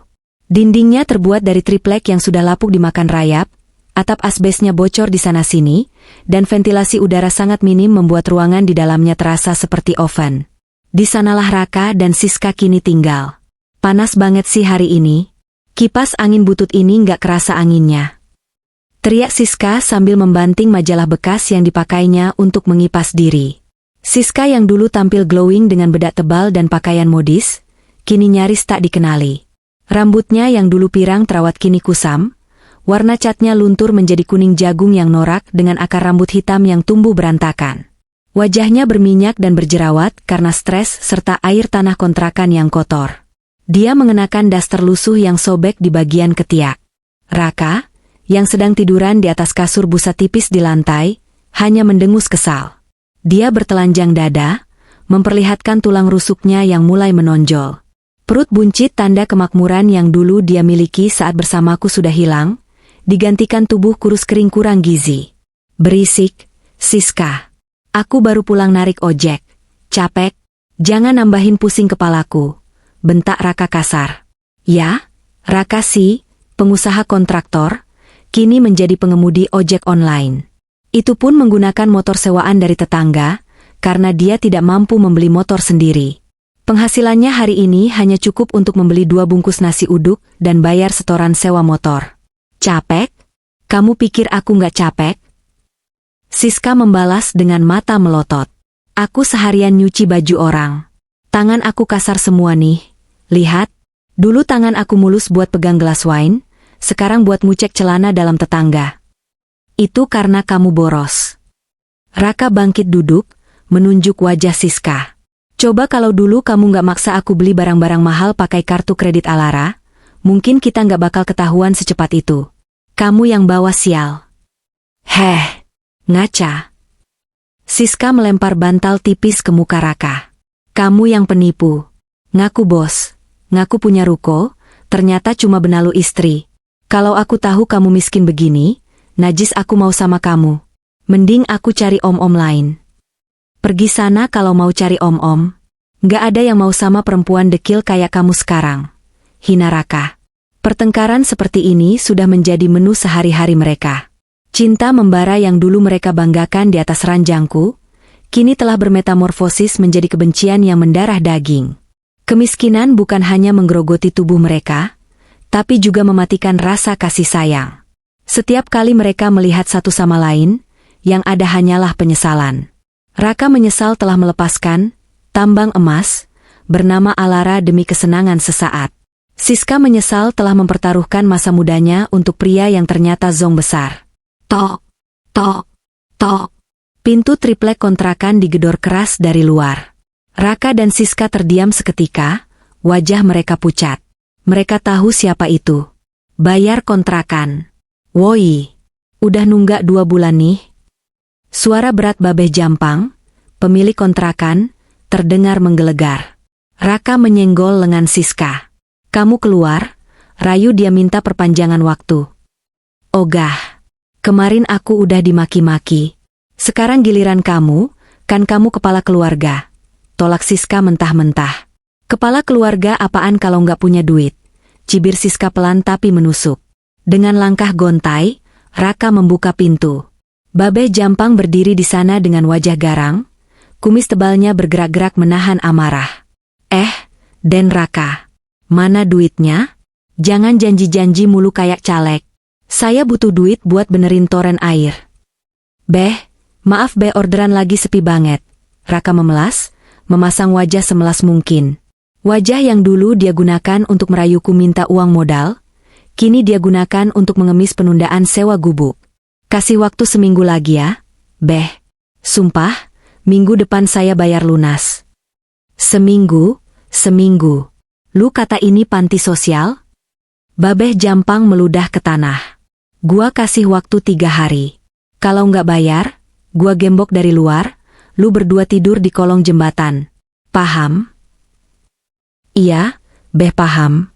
Dindingnya terbuat dari triplek yang sudah lapuk dimakan rayap, atap asbesnya bocor di sana-sini, dan ventilasi udara sangat minim membuat ruangan di dalamnya terasa seperti oven. Di sanalah Raka dan Siska kini tinggal. Panas banget sih hari ini. Kipas angin butut ini nggak kerasa anginnya. Teriak Siska sambil membanting majalah bekas yang dipakainya untuk mengipas diri. Siska yang dulu tampil glowing dengan bedak tebal dan pakaian modis, kini nyaris tak dikenali. Rambutnya yang dulu pirang terawat kini kusam, warna catnya luntur menjadi kuning jagung yang norak dengan akar rambut hitam yang tumbuh berantakan. Wajahnya berminyak dan berjerawat karena stres serta air tanah kontrakan yang kotor. Dia mengenakan daster lusuh yang sobek di bagian ketiak. Raka, yang sedang tiduran di atas kasur busa tipis di lantai, hanya mendengus kesal. Dia bertelanjang dada, memperlihatkan tulang rusuknya yang mulai menonjol. Perut buncit tanda kemakmuran yang dulu dia miliki saat bersamaku sudah hilang, digantikan tubuh kurus kering kurang gizi. Berisik, Siska. Aku baru pulang narik ojek. Capek, jangan nambahin pusing kepalaku. Bentak Raka kasar. Ya, Raka sih, pengusaha kontraktor, kini menjadi pengemudi ojek online. Itu pun menggunakan motor sewaan dari tetangga, karena dia tidak mampu membeli motor sendiri. Penghasilannya hari ini hanya cukup untuk membeli 2 bungkus nasi uduk dan bayar setoran sewa motor. Capek? Kamu pikir aku nggak capek? Siska membalas dengan mata melotot. Aku seharian nyuci baju orang. Tangan aku kasar semua nih. Lihat, dulu tangan aku mulus buat pegang gelas wine, sekarang buat ngucek celana dalam tetangga. Itu karena kamu boros. Raka bangkit duduk, menunjuk wajah Siska. Coba kalau dulu kamu nggak maksa aku beli barang-barang mahal pakai kartu kredit Alara, mungkin kita nggak bakal ketahuan secepat itu. Kamu yang bawa sial. Heh, ngaca. Siska melempar bantal tipis ke muka Raka. Kamu yang penipu. Ngaku bos. Ngaku punya ruko, ternyata cuma benalu istri. Kalau aku tahu kamu miskin begini, najis aku mau sama kamu. Mending aku cari om-om lain. Pergi sana kalau mau cari om-om. Nggak ada yang mau sama perempuan dekil kayak kamu sekarang. Hina Raka. Pertengkaran seperti ini sudah menjadi menu sehari-hari mereka. Cinta membara yang dulu mereka banggakan di atas ranjangku, kini telah bermetamorfosis menjadi kebencian yang mendarah daging. Kemiskinan bukan hanya menggerogoti tubuh mereka, tapi juga mematikan rasa kasih sayang. Setiap kali mereka melihat satu sama lain, yang ada hanyalah penyesalan. Raka menyesal telah melepaskan tambang emas bernama Alara demi kesenangan sesaat. Siska menyesal telah mempertaruhkan masa mudanya untuk pria yang ternyata zong besar. Tok, tok, tok. Pintu triplek kontrakan digedor keras dari luar. Raka dan Siska terdiam seketika, wajah mereka pucat. Mereka tahu siapa itu. Bayar kontrakan. Woi, udah nunggak 2 bulan nih. Suara berat Babeh Jampang, pemilik kontrakan, terdengar menggelegar. Raka menyenggol lengan Siska. Kamu keluar, rayu dia minta perpanjangan waktu. Ogah, kemarin aku udah dimaki-maki. Sekarang giliran kamu, kan kamu kepala keluarga. Tolak Siska mentah-mentah. Kepala keluarga apaan kalau nggak punya duit? Cibir Siska pelan tapi menusuk. Dengan langkah gontai, Raka membuka pintu. Babeh Jampang berdiri di sana dengan wajah garang, kumis tebalnya bergerak-gerak menahan amarah. Den Raka, mana duitnya? Jangan janji-janji mulu kayak caleg. Saya butuh duit buat benerin toren air. Beh, maaf beh orderan lagi sepi banget. Raka memelas, memasang wajah semelas mungkin. Wajah yang dulu dia gunakan untuk merayuku minta uang modal, kini dia gunakan untuk mengemis penundaan sewa gubuk. Kasih waktu seminggu lagi ya, beh. Sumpah, minggu depan saya bayar lunas. Seminggu. Lu kata ini panti sosial? Babeh Jampang meludah ke tanah. Gua kasih waktu 3 hari. Kalau nggak bayar, gua gembok dari luar, lu berdua tidur di kolong jembatan. Paham? Iya, beh paham.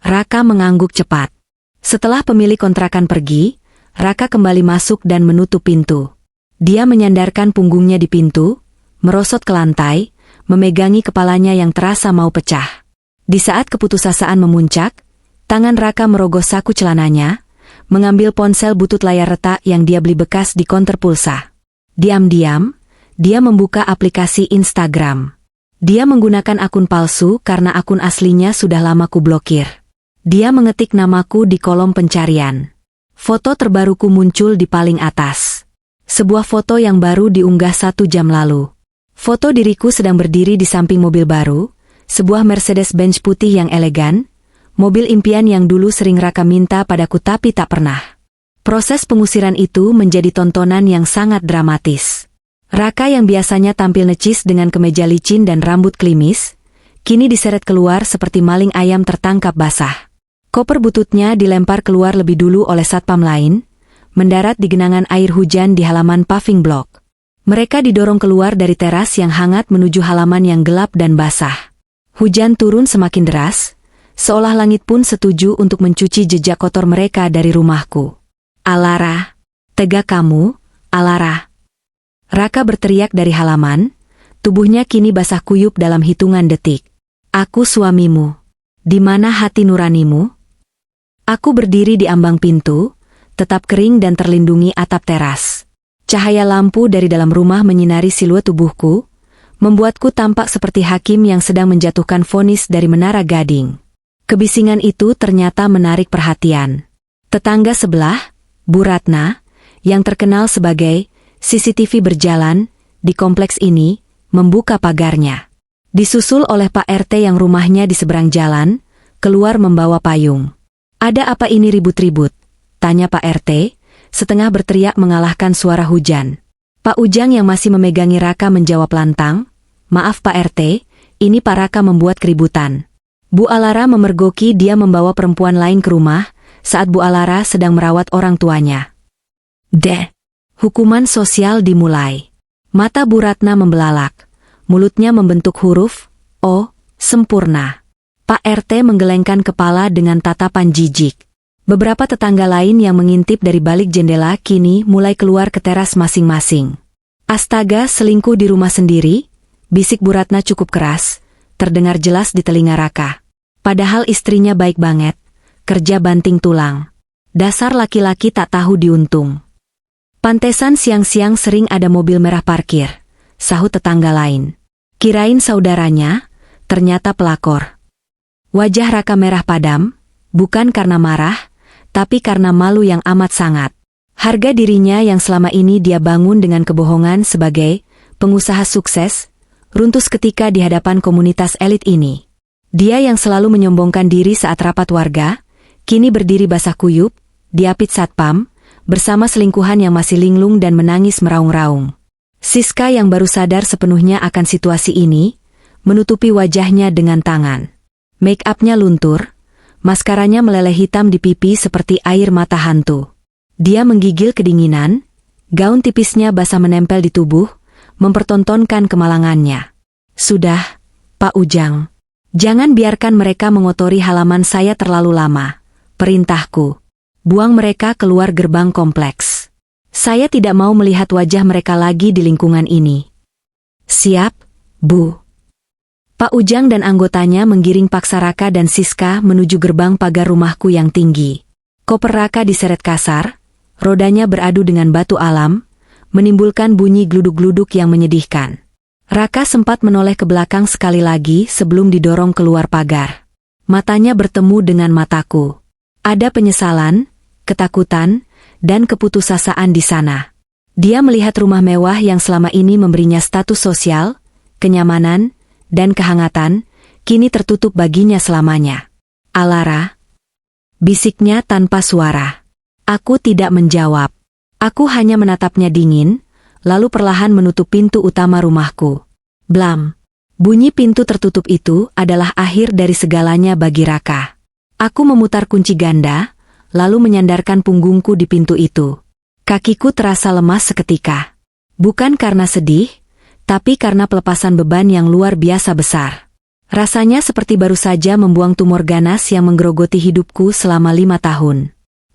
Raka mengangguk cepat. Setelah pemilik kontrakan pergi, Raka kembali masuk dan menutup pintu. Dia menyandarkan punggungnya di pintu, merosot ke lantai, memegangi kepalanya yang terasa mau pecah. Di saat keputusasaan memuncak, tangan Raka merogoh saku celananya, mengambil ponsel butut layar retak yang dia beli bekas di konter pulsa. Diam-diam, dia membuka aplikasi Instagram. Dia menggunakan akun palsu karena akun aslinya sudah lama kublokir. Dia mengetik namaku di kolom pencarian. Foto terbaruku muncul di paling atas. Sebuah foto yang baru diunggah 1 jam lalu. Foto diriku sedang berdiri di samping mobil baru, sebuah Mercedes-Benz putih yang elegan, mobil impian yang dulu sering Raka minta padaku tapi tak pernah. Proses pengusiran itu menjadi tontonan yang sangat dramatis. Raka yang biasanya tampil necis dengan kemeja licin dan rambut klimis, kini diseret keluar seperti maling ayam tertangkap basah. Koper bututnya dilempar keluar lebih dulu oleh satpam lain, mendarat di genangan air hujan di halaman paving block. Mereka didorong keluar dari teras yang hangat menuju halaman yang gelap dan basah. Hujan turun semakin deras, seolah langit pun setuju untuk mencuci jejak kotor mereka dari rumahku. Alara, tegak kamu, Alara. Raka berteriak dari halaman, tubuhnya kini basah kuyup dalam hitungan detik. Aku suamimu. Di mana hati nuranimu? Aku berdiri di ambang pintu, tetap kering dan terlindungi atap teras. Cahaya lampu dari dalam rumah menyinari siluet tubuhku, membuatku tampak seperti hakim yang sedang menjatuhkan vonis dari menara gading. Kebisingan itu ternyata menarik perhatian. Tetangga sebelah, Bu Ratna, yang terkenal sebagai CCTV berjalan di kompleks ini, membuka pagarnya. Disusul oleh Pak RT yang rumahnya di seberang jalan, keluar membawa payung. Ada apa ini ribut-ribut? Tanya Pak RT, setengah berteriak mengalahkan suara hujan. Pak Ujang yang masih memegangi Raka menjawab lantang, maaf Pak RT, ini Pak Raka membuat keributan. Bu Alara memergoki dia membawa perempuan lain ke rumah, saat Bu Alara sedang merawat orang tuanya. Hukuman sosial dimulai. Mata Bu Ratna membelalak. Mulutnya membentuk huruf O, sempurna. Pak RT menggelengkan kepala dengan tatapan jijik. Beberapa tetangga lain yang mengintip dari balik jendela kini mulai keluar ke teras masing-masing. Astaga, selingkuh di rumah sendiri? Bisik Bu Ratna cukup keras, terdengar jelas di telinga Raka. Padahal istrinya baik banget, kerja banting tulang. Dasar laki-laki tak tahu diuntung. Pantesan siang-siang sering ada mobil merah parkir, sahut tetangga lain. Kirain saudaranya, ternyata pelakor. Wajah Raka merah padam, bukan karena marah, tapi karena malu yang amat sangat. Harga dirinya yang selama ini dia bangun dengan kebohongan sebagai pengusaha sukses, runtuh seketika di hadapan komunitas elit ini. Dia yang selalu menyombongkan diri saat rapat warga, kini berdiri basah kuyup, diapit satpam, bersama selingkuhan yang masih linglung dan menangis meraung-raung. Siska yang baru sadar sepenuhnya akan situasi ini, menutupi wajahnya dengan tangan. Make up-nya luntur, maskaranya meleleh hitam di pipi seperti air mata hantu. Dia menggigil kedinginan, gaun tipisnya basah menempel di tubuh, mempertontonkan kemalangannya. Sudah, Pak Ujang. Jangan biarkan mereka mengotori halaman saya terlalu lama. Perintahku. Buang mereka keluar gerbang kompleks. Saya tidak mau melihat wajah mereka lagi di lingkungan ini. Siap, Bu. Pak Ujang dan anggotanya menggiring paksa Raka dan Siska menuju gerbang pagar rumahku yang tinggi. Koper Raka diseret kasar, rodanya beradu dengan batu alam, menimbulkan bunyi gluduk-gluduk yang menyedihkan. Raka sempat menoleh ke belakang sekali lagi sebelum didorong keluar pagar. Matanya bertemu dengan mataku. Ada penyesalan, ketakutan, dan keputusasaan di sana. Dia melihat rumah mewah yang selama ini memberinya status sosial, kenyamanan, dan kehangatan, kini tertutup baginya selamanya. Alara, bisiknya tanpa suara. Aku tidak menjawab. Aku hanya menatapnya dingin, lalu perlahan menutup pintu utama rumahku. Blam. Bunyi pintu tertutup itu adalah akhir dari segalanya bagi Raka. Aku memutar kunci ganda, lalu menyandarkan punggungku di pintu itu. Kakiku terasa lemas seketika. Bukan karena sedih, tapi karena pelepasan beban yang luar biasa besar. Rasanya seperti baru saja membuang tumor ganas yang menggerogoti hidupku selama 5 tahun.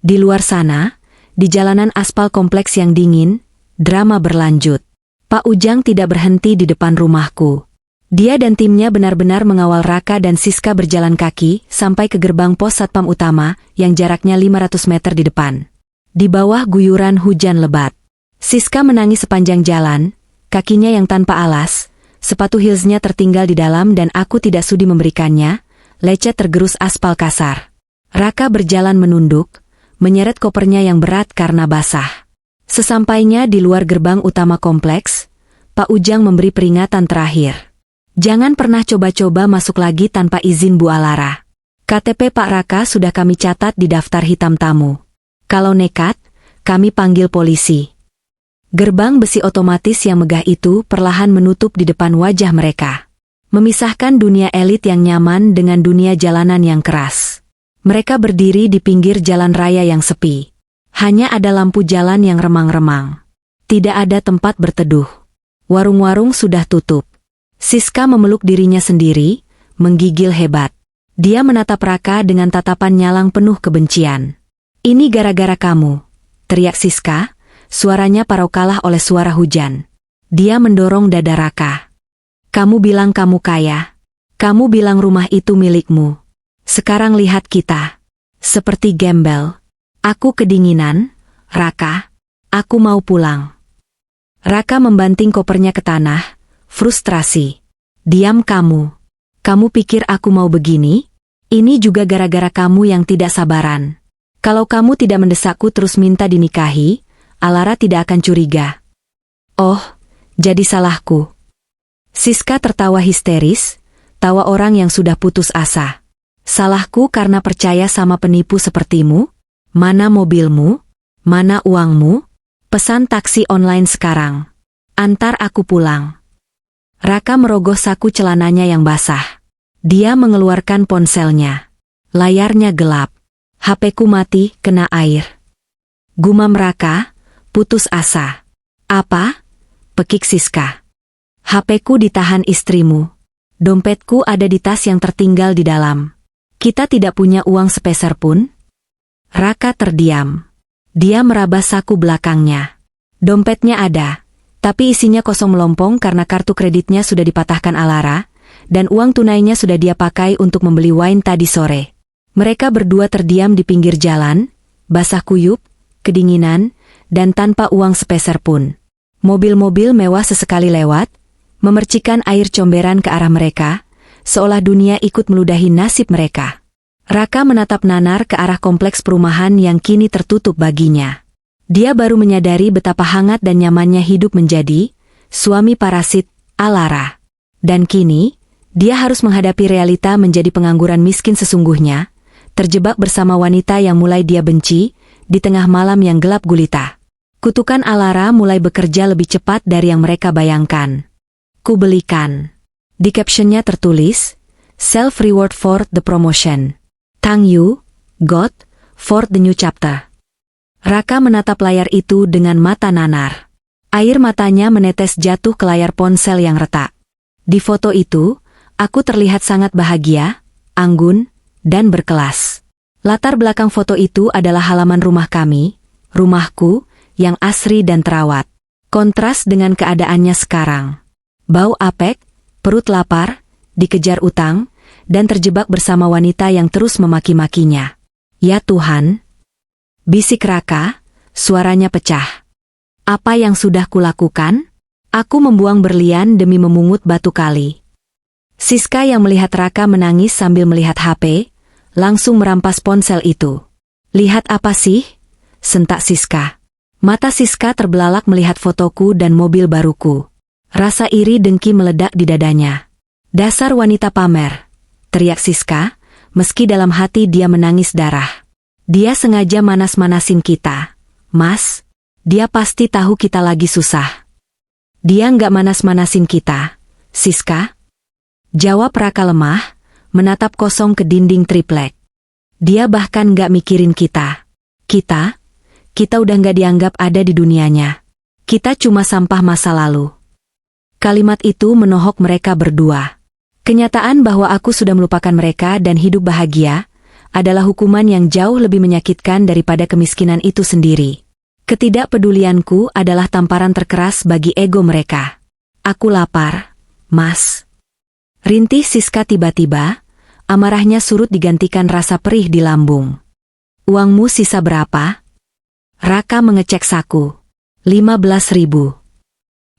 Di luar sana, di jalanan aspal kompleks yang dingin, drama berlanjut. Pak Ujang tidak berhenti di depan rumahku. Dia dan timnya benar-benar mengawal Raka dan Siska berjalan kaki sampai ke gerbang pos satpam utama yang jaraknya 500 meter di depan. Di bawah guyuran hujan lebat, Siska menangis sepanjang jalan, kakinya yang tanpa alas, sepatu heelsnya tertinggal di dalam dan aku tidak sudi memberikannya, lecet tergerus aspal kasar. Raka berjalan menunduk, menyeret kopernya yang berat karena basah. Sesampainya di luar gerbang utama kompleks, Pak Ujang memberi peringatan terakhir. Jangan pernah coba-coba masuk lagi tanpa izin Bu Alara. KTP Pak Raka sudah kami catat di daftar hitam tamu. Kalau nekat, kami panggil polisi. Gerbang besi otomatis yang megah itu perlahan menutup di depan wajah mereka, memisahkan dunia elit yang nyaman dengan dunia jalanan yang keras. Mereka berdiri di pinggir jalan raya yang sepi. Hanya ada lampu jalan yang remang-remang. Tidak ada tempat berteduh. Warung-warung sudah tutup. Siska memeluk dirinya sendiri, menggigil hebat. Dia menatap Raka dengan tatapan nyalang penuh kebencian. Ini gara-gara kamu, teriak Siska, suaranya parau kalah oleh suara hujan. Dia mendorong dada Raka. Kamu bilang kamu kaya. Kamu bilang rumah itu milikmu. Sekarang lihat kita. Seperti gembel. Aku kedinginan, Raka. Aku mau pulang. Raka membanting kopernya ke tanah. Frustrasi. Diam kamu. Kamu pikir aku mau begini? Ini juga gara-gara kamu yang tidak sabaran. Kalau kamu tidak mendesakku terus minta dinikahi, Alara tidak akan curiga. Oh, jadi salahku. Siska tertawa histeris, tawa orang yang sudah putus asa. Salahku karena percaya sama penipu sepertimu? Mana mobilmu? Mana uangmu? Pesan taksi online sekarang. Antar aku pulang. Raka merogoh saku celananya yang basah. Dia mengeluarkan ponselnya. Layarnya gelap. HP-ku mati, kena air. Gumam Raka, putus asa. Apa? Pekik Siska. HP-ku ditahan istrimu. Dompetku ada di tas yang tertinggal di dalam. Kita tidak punya uang sepeser pun. Raka terdiam. Dia meraba saku belakangnya. Dompetnya ada. Tapi isinya kosong melompong karena kartu kreditnya sudah dipatahkan Alara, dan uang tunainya sudah dia pakai untuk membeli wine tadi sore. Mereka berdua terdiam di pinggir jalan, basah kuyup, kedinginan, dan tanpa uang sepeser pun. Mobil-mobil mewah sesekali lewat, memercikan air comberan ke arah mereka, seolah dunia ikut meludahi nasib mereka. Raka menatap nanar ke arah kompleks perumahan yang kini tertutup baginya. Dia baru menyadari betapa hangat dan nyamannya hidup menjadi suami parasit Alara. Dan kini, dia harus menghadapi realita menjadi pengangguran miskin sesungguhnya, terjebak bersama wanita yang mulai dia benci, di tengah malam yang gelap gulita. Kutukan Alara mulai bekerja lebih cepat dari yang mereka bayangkan. Kubelikan. Di captionnya tertulis, Self-reward for the promotion. Thank you, God, for the new chapter. Raka menatap layar itu dengan mata nanar. Air matanya menetes jatuh ke layar ponsel yang retak. Di foto itu, aku terlihat sangat bahagia, anggun, dan berkelas. Latar belakang foto itu adalah halaman rumah kami, rumahku, yang asri dan terawat. Kontras dengan keadaannya sekarang. Bau apek, perut lapar, dikejar utang, dan terjebak bersama wanita yang terus memaki-makinya. Ya Tuhan! Bisik Raka, suaranya pecah. Apa yang sudah kulakukan? Aku membuang berlian demi memungut batu kali. Siska yang melihat Raka menangis sambil melihat HP, langsung merampas ponsel itu. Lihat apa sih? Sentak Siska. Mata Siska terbelalak melihat fotoku dan mobil baruku. Rasa iri dengki meledak di dadanya. Dasar wanita pamer, teriak Siska, meski dalam hati dia menangis darah. Dia sengaja manas-manasin kita. Mas, dia pasti tahu kita lagi susah. Dia nggak manas-manasin kita, Siska. Jawab Raka lemah, menatap kosong ke dinding triplek. Dia bahkan nggak mikirin kita. Kita udah nggak dianggap ada di dunianya. Kita cuma sampah masa lalu. Kalimat itu menohok mereka berdua. Kenyataan bahwa aku sudah melupakan mereka dan hidup bahagia, adalah hukuman yang jauh lebih menyakitkan daripada kemiskinan itu sendiri. Ketidakpedulianku adalah tamparan terkeras bagi ego mereka. Aku lapar, Mas. Rintih Siska tiba-tiba, amarahnya surut digantikan rasa perih di lambung. Uangmu sisa berapa? Raka mengecek saku. 15.000.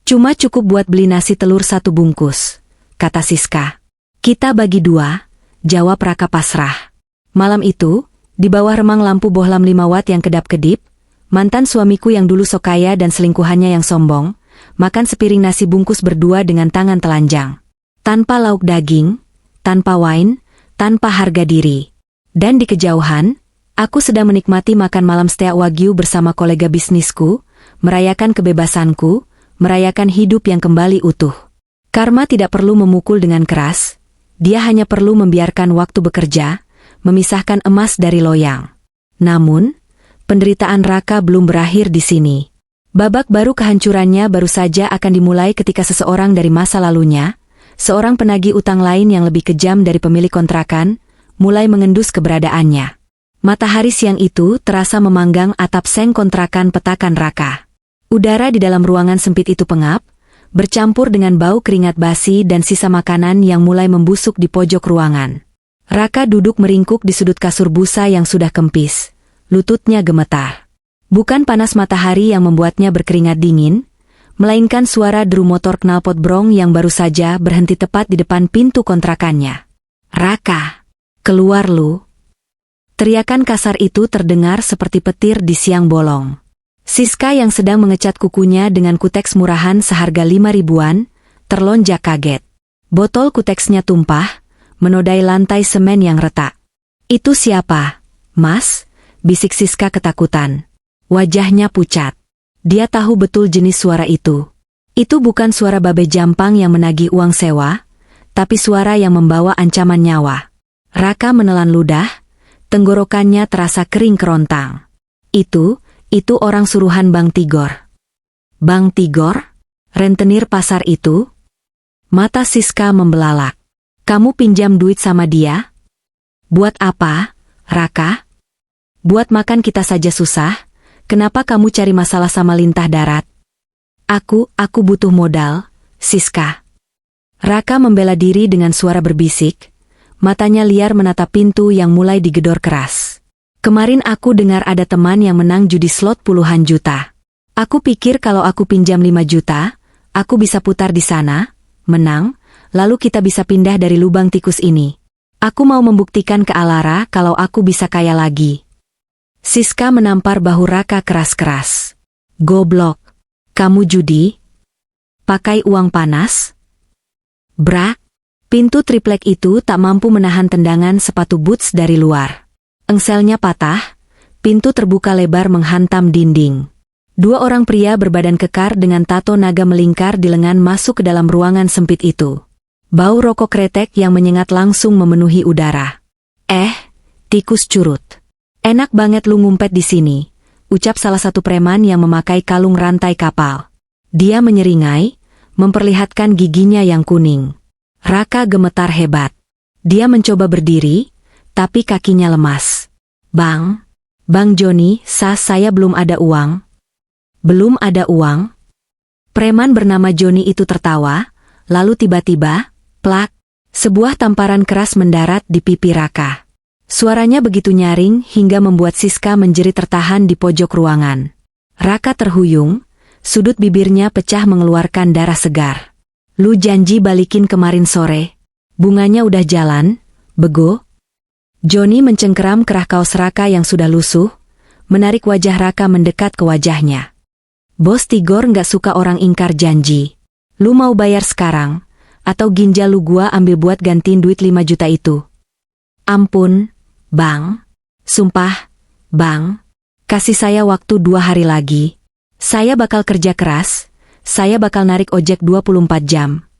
Cuma cukup buat beli nasi telur 1 bungkus, kata Siska. Kita bagi 2, jawab Raka pasrah. Malam itu, di bawah remang lampu bohlam 5 watt yang kedap-kedip, mantan suamiku yang dulu sok kaya dan selingkuhannya yang sombong, makan sepiring nasi bungkus berdua dengan tangan telanjang. Tanpa lauk daging, tanpa wine, tanpa harga diri. Dan di kejauhan, aku sedang menikmati makan malam steak wagyu bersama kolega bisnisku, merayakan kebebasanku, merayakan hidup yang kembali utuh. Karma tidak perlu memukul dengan keras, dia hanya perlu membiarkan waktu bekerja, memisahkan emas dari loyang. Namun, penderitaan Raka belum berakhir di sini. Babak baru kehancurannya baru saja akan dimulai ketika seseorang dari masa lalunya, seorang penagih utang lain yang lebih kejam dari pemilik kontrakan, mulai mengendus keberadaannya. Matahari siang itu terasa memanggang atap seng kontrakan petakan Raka. Udara di dalam ruangan sempit itu pengap, bercampur dengan bau keringat basi dan sisa makanan yang mulai membusuk di pojok ruangan. Raka duduk meringkuk di sudut kasur busa yang sudah kempis. Lututnya gemetar. Bukan panas matahari yang membuatnya berkeringat dingin, melainkan suara deru motor knalpot brong yang baru saja berhenti tepat di depan pintu kontrakannya. Raka, keluar lu. Teriakan kasar itu terdengar seperti petir di siang bolong. Siska yang sedang mengecat kukunya dengan kuteks murahan seharga 5.000-an, terlonjak kaget. Botol kuteksnya tumpah, menodai lantai semen yang retak. Itu siapa, Mas? Bisik Siska ketakutan. Wajahnya pucat. Dia tahu betul jenis suara itu. Itu bukan suara babe jampang yang menagih uang sewa, tapi suara yang membawa ancaman nyawa. Raka menelan ludah, tenggorokannya terasa kering kerontang. Itu orang suruhan Bang Tigor. Bang Tigor? Rentenir pasar itu? Mata Siska membelalak. Kamu pinjam duit sama dia? Buat apa, Raka? Buat makan kita saja susah, kenapa kamu cari masalah sama lintah darat? Aku butuh modal, Siska. Raka membela diri dengan suara berbisik, matanya liar menatap pintu yang mulai digedor keras. Kemarin aku dengar ada teman yang menang judi slot puluhan juta. Aku pikir kalau aku pinjam 5 juta, aku bisa putar di sana, menang, lalu kita bisa pindah dari lubang tikus ini. Aku mau membuktikan ke Alara kalau aku bisa kaya lagi. Siska menampar bahu Raka keras-keras. Goblok. Kamu judi? Pakai uang panas? Brak. Pintu triplek itu tak mampu menahan tendangan sepatu boots dari luar. Engselnya patah, pintu terbuka lebar menghantam dinding. 2 orang pria berbadan kekar dengan tato naga melingkar di lengan masuk ke dalam ruangan sempit itu. Bau rokok kretek yang menyengat langsung memenuhi udara. Tikus curut. Enak banget lu ngumpet di sini, ucap salah satu preman yang memakai kalung rantai kapal. Dia menyeringai, memperlihatkan giginya yang kuning. Raka gemetar hebat. Dia mencoba berdiri, tapi kakinya lemas. Bang Joni, saya belum ada uang. Belum ada uang? Preman bernama Joni itu tertawa, lalu tiba-tiba, plak, sebuah tamparan keras mendarat di pipi Raka. Suaranya begitu nyaring hingga membuat Siska menjerit tertahan di pojok ruangan. Raka terhuyung, sudut bibirnya pecah mengeluarkan darah segar. Lu janji balikin kemarin sore. Bunganya udah jalan, bego. Joni mencengkeram kerah kaos Raka yang sudah lusuh, menarik wajah Raka mendekat ke wajahnya. Bos Tigor nggak suka orang ingkar janji. Lu mau bayar sekarang, atau ginjal lu gua ambil buat gantiin duit 5 juta itu? Ampun, Bang. Sumpah, Bang. Kasih saya waktu 2 hari lagi. Saya bakal kerja keras. Saya bakal narik ojek 24 jam.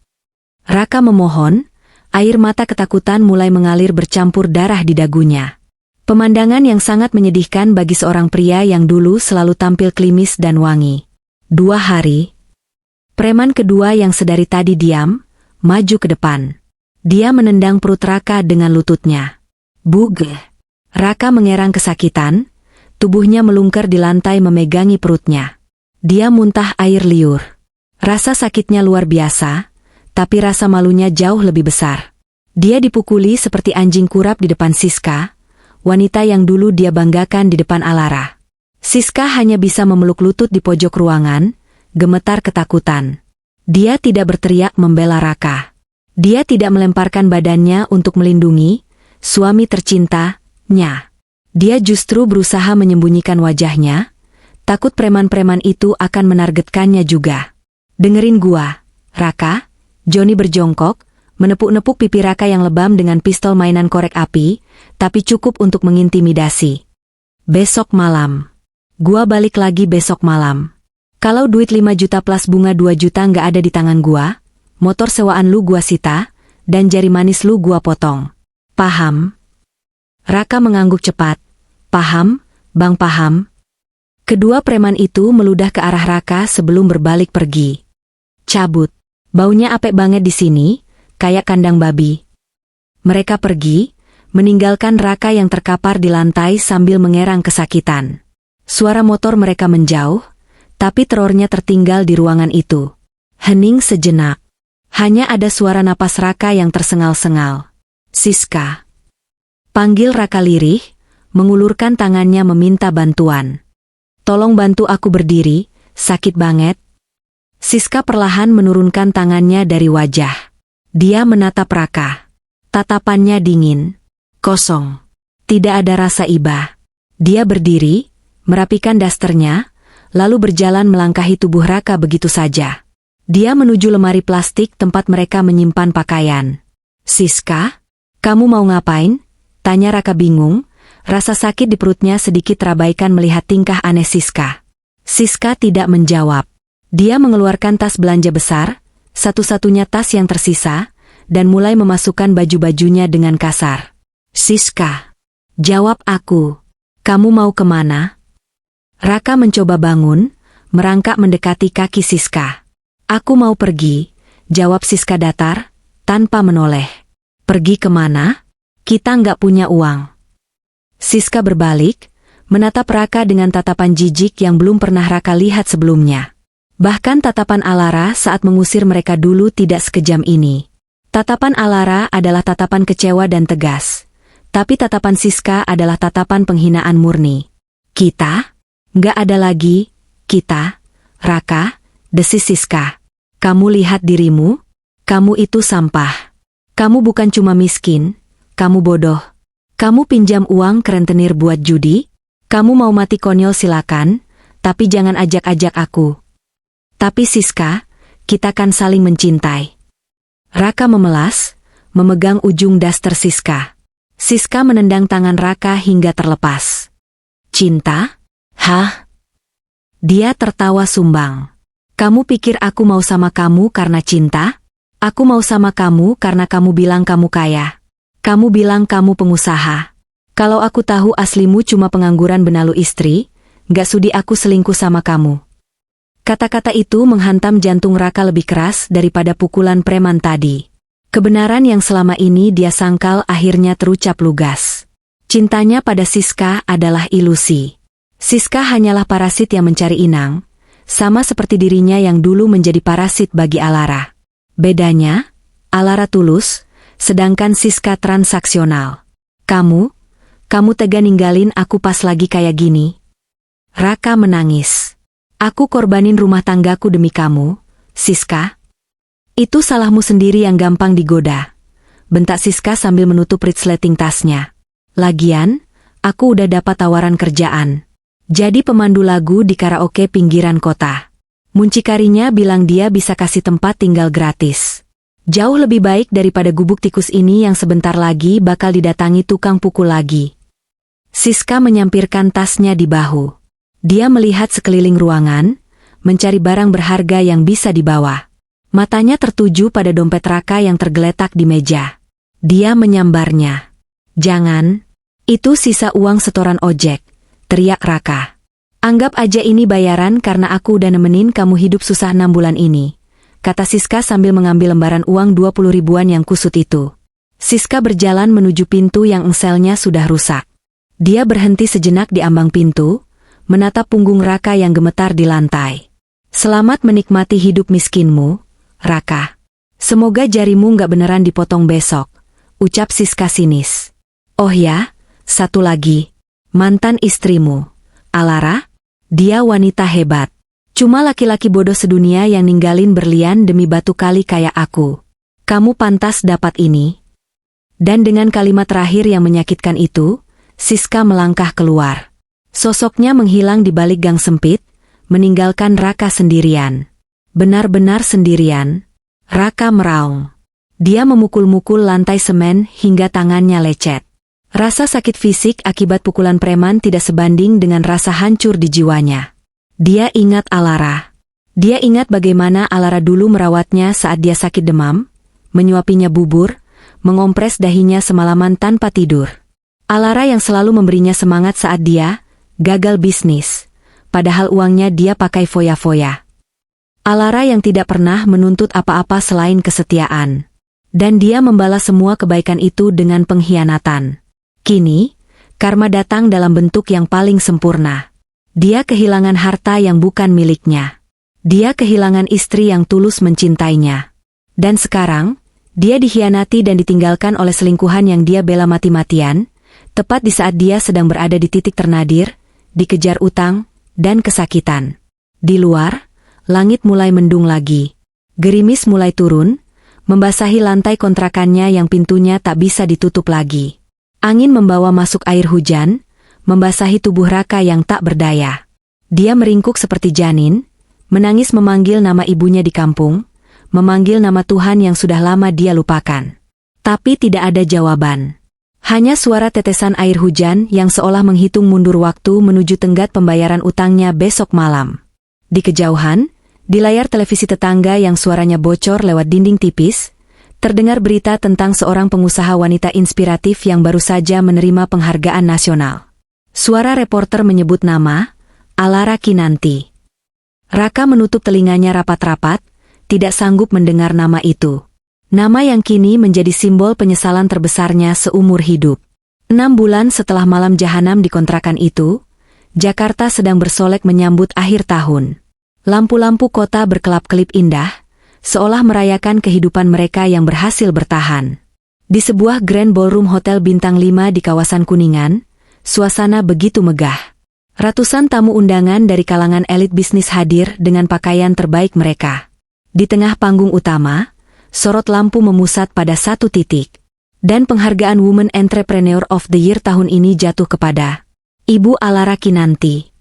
Raka memohon, air mata ketakutan mulai mengalir bercampur darah di dagunya. Pemandangan yang sangat menyedihkan bagi seorang pria yang dulu selalu tampil klimis dan wangi. 2 hari. Preman kedua yang sedari tadi diam, maju ke depan. Dia menendang perut Raka dengan lututnya. Bugeh. Raka mengerang kesakitan, tubuhnya melungker di lantai memegangi perutnya. Dia muntah air liur. Rasa sakitnya luar biasa, tapi rasa malunya jauh lebih besar. Dia dipukuli seperti anjing kurap di depan Siska, wanita yang dulu dia banggakan di depan Alara. Siska hanya bisa memeluk lutut di pojok ruangan, gemetar ketakutan. Dia tidak berteriak membela Raka. Dia tidak melemparkan badannya untuk melindungi suami tercintanya. Dia justru berusaha menyembunyikan wajahnya, takut preman-preman itu akan menargetkannya juga. Dengerin gua, Raka. Johnny berjongkok, menepuk-nepuk pipi Raka yang lebam dengan pistol mainan korek api, tapi cukup untuk mengintimidasi. Besok malam. Gua balik lagi besok malam. Kalau duit 5 juta plus bunga 2 juta nggak ada di tangan gua, motor sewaan lu gua sita, dan jari manis lu gua potong. Paham? Raka mengangguk cepat. Paham, Bang, paham. Kedua preman itu meludah ke arah Raka sebelum berbalik pergi. Cabut. Baunya apek banget di sini, kayak kandang babi. Mereka pergi, meninggalkan Raka yang terkapar di lantai sambil mengerang kesakitan. Suara motor mereka menjauh, tapi terornya tertinggal di ruangan itu. Hening sejenak. Hanya ada suara napas Raka yang tersengal-sengal. Siska. Panggil Raka lirih, mengulurkan tangannya meminta bantuan. Tolong bantu aku berdiri, sakit banget. Siska perlahan menurunkan tangannya dari wajah. Dia menatap Raka. Tatapannya dingin, kosong. Tidak ada rasa iba. Dia berdiri, merapikan dasternya, lalu berjalan melangkahi tubuh Raka begitu saja. Dia menuju lemari plastik tempat mereka menyimpan pakaian. Siska, kamu mau ngapain? Tanya Raka bingung, rasa sakit di perutnya sedikit terabaikan melihat tingkah aneh Siska. Siska tidak menjawab. Dia mengeluarkan tas belanja besar, satu-satunya tas yang tersisa, dan mulai memasukkan baju-bajunya dengan kasar. Siska, jawab aku. Kamu mau kemana? Raka mencoba bangun, merangkak mendekati kaki Siska. Aku mau pergi, jawab Siska datar, tanpa menoleh. Pergi kemana? Kita nggak punya uang. Siska berbalik, menatap Raka dengan tatapan jijik yang belum pernah Raka lihat sebelumnya. Bahkan tatapan Alara saat mengusir mereka dulu tidak sekejam ini. Tatapan Alara adalah tatapan kecewa dan tegas. Tapi tatapan Siska adalah tatapan penghinaan murni. Kita? Nggak ada lagi, kita, Raka, desis Siska. Kamu lihat dirimu? Kamu itu sampah. Kamu bukan cuma miskin, kamu bodoh. Kamu pinjam uang ke rentenir buat judi? Kamu mau mati konyol silakan, tapi jangan ajak-ajak aku. Tapi Siska, kita kan saling mencintai. Raka memelas, memegang ujung daster Siska. Siska menendang tangan Raka hingga terlepas. Cinta? Hah? Dia tertawa sumbang. Kamu pikir aku mau sama kamu karena cinta? Aku mau sama kamu karena kamu bilang kamu kaya. Kamu bilang kamu pengusaha. Kalau aku tahu aslimu cuma pengangguran benalu istri, gak sudi aku selingkuh sama kamu. Kata-kata itu menghantam jantung Raka lebih keras daripada pukulan preman tadi. Kebenaran yang selama ini dia sangkal akhirnya terucap lugas. Cintanya pada Siska adalah ilusi. Siska hanyalah parasit yang mencari inang, sama seperti dirinya yang dulu menjadi parasit bagi Alara. Bedanya, Alara tulus, sedangkan Siska transaksional. Kamu tega ninggalin aku pas lagi kayak gini? Raka menangis. Aku korbanin rumah tanggaku demi kamu, Siska. Itu salahmu sendiri yang gampang digoda. Bentak Siska sambil menutup resleting tasnya. Lagian, aku udah dapat tawaran kerjaan. Jadi pemandu lagu di karaoke pinggiran kota. Muncikarinya bilang dia bisa kasih tempat tinggal gratis. Jauh lebih baik daripada gubuk tikus ini yang sebentar lagi bakal didatangi tukang pukul lagi. Siska menyampirkan tasnya di bahu. Dia melihat sekeliling ruangan, mencari barang berharga yang bisa dibawa. Matanya tertuju pada dompet Raka yang tergeletak di meja. Dia menyambarnya. Jangan, itu sisa uang setoran ojek, teriak Raka. Anggap aja ini bayaran karena aku udah nemenin kamu hidup susah 6 bulan ini, kata Siska sambil mengambil lembaran uang 20 ribuan yang kusut itu. Siska berjalan menuju pintu yang engselnya sudah rusak. Dia berhenti sejenak di ambang pintu, menatap punggung Raka yang gemetar di lantai. Selamat menikmati hidup miskinmu, Raka. Semoga jarimu nggak beneran dipotong besok, ucap Siska sinis. Oh ya, satu lagi. Mantan istrimu, Alara? Dia wanita hebat. Cuma laki-laki bodoh sedunia yang ninggalin berlian demi batu kali kayak aku. Kamu pantas dapat ini. Dan dengan kalimat terakhir yang menyakitkan itu, Siska melangkah keluar. Sosoknya menghilang di balik gang sempit, meninggalkan Raka sendirian. Benar-benar sendirian. Raka meraung. Dia memukul-mukul lantai semen hingga tangannya lecet. Rasa sakit fisik akibat pukulan preman tidak sebanding dengan rasa hancur di jiwanya. Dia ingat Alara. Dia ingat bagaimana Alara dulu merawatnya saat dia sakit demam, menyuapinya bubur, mengompres dahinya semalaman tanpa tidur. Alara yang selalu memberinya semangat saat dia gagal bisnis, padahal uangnya dia pakai foya-foya. Alara yang tidak pernah menuntut apa-apa selain kesetiaan. Dan dia membalas semua kebaikan itu dengan pengkhianatan. Kini, karma datang dalam bentuk yang paling sempurna. Dia kehilangan harta yang bukan miliknya. Dia kehilangan istri yang tulus mencintainya. Dan sekarang, dia dikhianati dan ditinggalkan oleh selingkuhan yang dia bela mati-matian, tepat di saat dia sedang berada di titik ternadir, dikejar utang, dan kesakitan. Di luar, langit mulai mendung lagi. Gerimis mulai turun, membasahi lantai kontrakannya yang pintunya tak bisa ditutup lagi. Angin membawa masuk air hujan, membasahi tubuh Raka yang tak berdaya. Dia meringkuk seperti janin, menangis memanggil nama ibunya di kampung, memanggil nama Tuhan yang sudah lama dia lupakan. Tapi tidak ada jawaban. Hanya suara tetesan air hujan yang seolah menghitung mundur waktu menuju tenggat pembayaran utangnya besok malam. Di kejauhan, di layar televisi tetangga yang suaranya bocor lewat dinding tipis, terdengar berita tentang seorang pengusaha wanita inspiratif yang baru saja menerima penghargaan nasional. Suara reporter menyebut nama, Alara Kinanti. Raka menutup telinganya rapat-rapat, tidak sanggup mendengar nama itu. Nama yang kini menjadi simbol penyesalan terbesarnya seumur hidup. 6 bulan setelah malam jahanam di kontrakan itu, Jakarta sedang bersolek menyambut akhir tahun. Lampu-lampu kota berkelap-kelip indah, seolah merayakan kehidupan mereka yang berhasil bertahan. Di sebuah Grand Ballroom Hotel Bintang 5 di kawasan Kuningan, suasana begitu megah. Ratusan tamu undangan dari kalangan elit bisnis hadir dengan pakaian terbaik mereka. Di tengah panggung utama, sorot lampu memusat pada satu titik. Dan penghargaan Women Entrepreneur of the Year tahun ini jatuh kepada Ibu Alara Kinanti.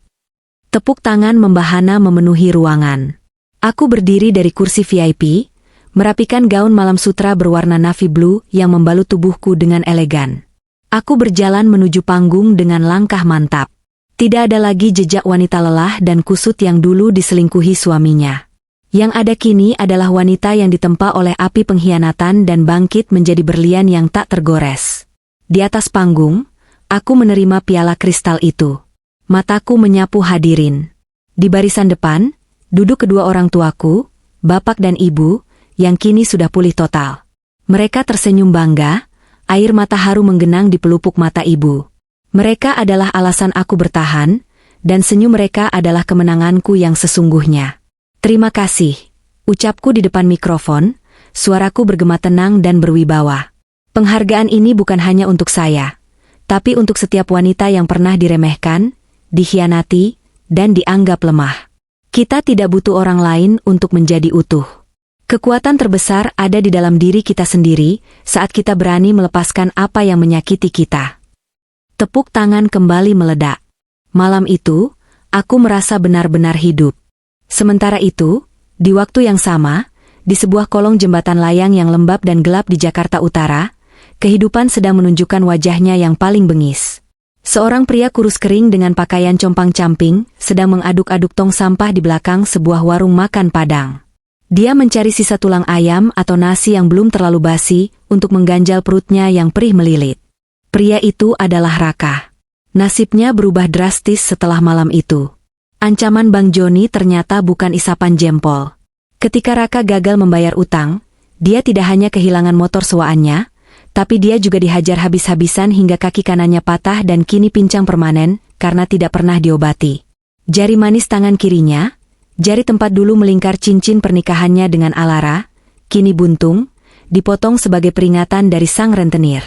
Tepuk tangan membahana memenuhi ruangan. Aku berdiri dari kursi VIP, merapikan gaun malam sutra berwarna navy blue yang membalut tubuhku dengan elegan. Aku berjalan menuju panggung dengan langkah mantap. Tidak ada lagi jejak wanita lelah dan kusut yang dulu diselingkuhi suaminya. Yang ada kini adalah wanita yang ditempa oleh api pengkhianatan dan bangkit menjadi berlian yang tak tergores. Di atas panggung, aku menerima piala kristal itu. Mataku menyapu hadirin. Di barisan depan, duduk kedua orang tuaku, bapak dan ibu, yang kini sudah pulih total. Mereka tersenyum bangga, air mata haru menggenang di pelupuk mata ibu. Mereka adalah alasan aku bertahan, dan senyum mereka adalah kemenanganku yang sesungguhnya. Terima kasih, ucapku di depan mikrofon, suaraku bergema tenang dan berwibawa. Penghargaan ini bukan hanya untuk saya, tapi untuk setiap wanita yang pernah diremehkan, dikhianati, dan dianggap lemah. Kita tidak butuh orang lain untuk menjadi utuh. Kekuatan terbesar ada di dalam diri kita sendiri saat kita berani melepaskan apa yang menyakiti kita. Tepuk tangan kembali meledak. Malam itu, aku merasa benar-benar hidup. Sementara itu, di waktu yang sama, di sebuah kolong jembatan layang yang lembab dan gelap di Jakarta Utara, kehidupan sedang menunjukkan wajahnya yang paling bengis. Seorang pria kurus kering dengan pakaian compang-camping sedang mengaduk-aduk tong sampah di belakang sebuah warung makan Padang. Dia mencari sisa tulang ayam atau nasi yang belum terlalu basi untuk mengganjal perutnya yang perih melilit. Pria itu adalah Raka. Nasibnya berubah drastis setelah malam itu. Ancaman Bang Joni ternyata bukan isapan jempol. Ketika Raka gagal membayar utang, dia tidak hanya kehilangan motor sewaannya, tapi dia juga dihajar habis-habisan hingga kaki kanannya patah dan kini pincang permanen karena tidak pernah diobati. Jari manis tangan kirinya, jari tempat dulu melingkar cincin pernikahannya dengan Alara, kini buntung, dipotong sebagai peringatan dari sang rentenir.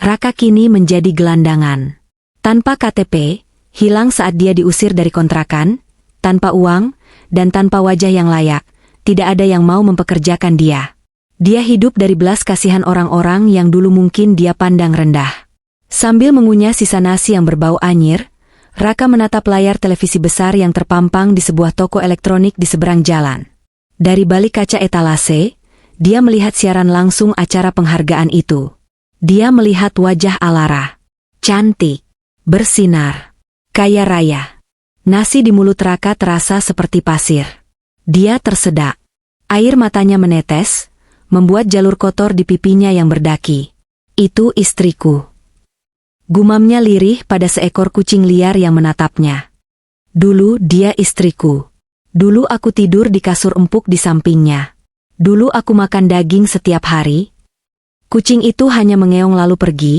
Raka kini menjadi gelandangan. Tanpa KTP, hilang saat dia diusir dari kontrakan, tanpa uang, dan tanpa wajah yang layak, tidak ada yang mau mempekerjakan dia. Dia hidup dari belas kasihan orang-orang yang dulu mungkin dia pandang rendah. Sambil mengunyah sisa nasi yang berbau anyir, Raka menatap layar televisi besar yang terpampang di sebuah toko elektronik di seberang jalan. Dari balik kaca etalase, dia melihat siaran langsung acara penghargaan itu. Dia melihat wajah Alara. Cantik, bersinar, kaya raya. Nasi di mulut Raka terasa seperti pasir. Dia tersedak. Air matanya menetes, membuat jalur kotor di pipinya yang berdaki. Itu istriku. Gumamnya lirih pada seekor kucing liar yang menatapnya. Dulu dia istriku. Dulu aku tidur di kasur empuk di sampingnya. Dulu aku makan daging setiap hari. Kucing itu hanya mengeong lalu pergi,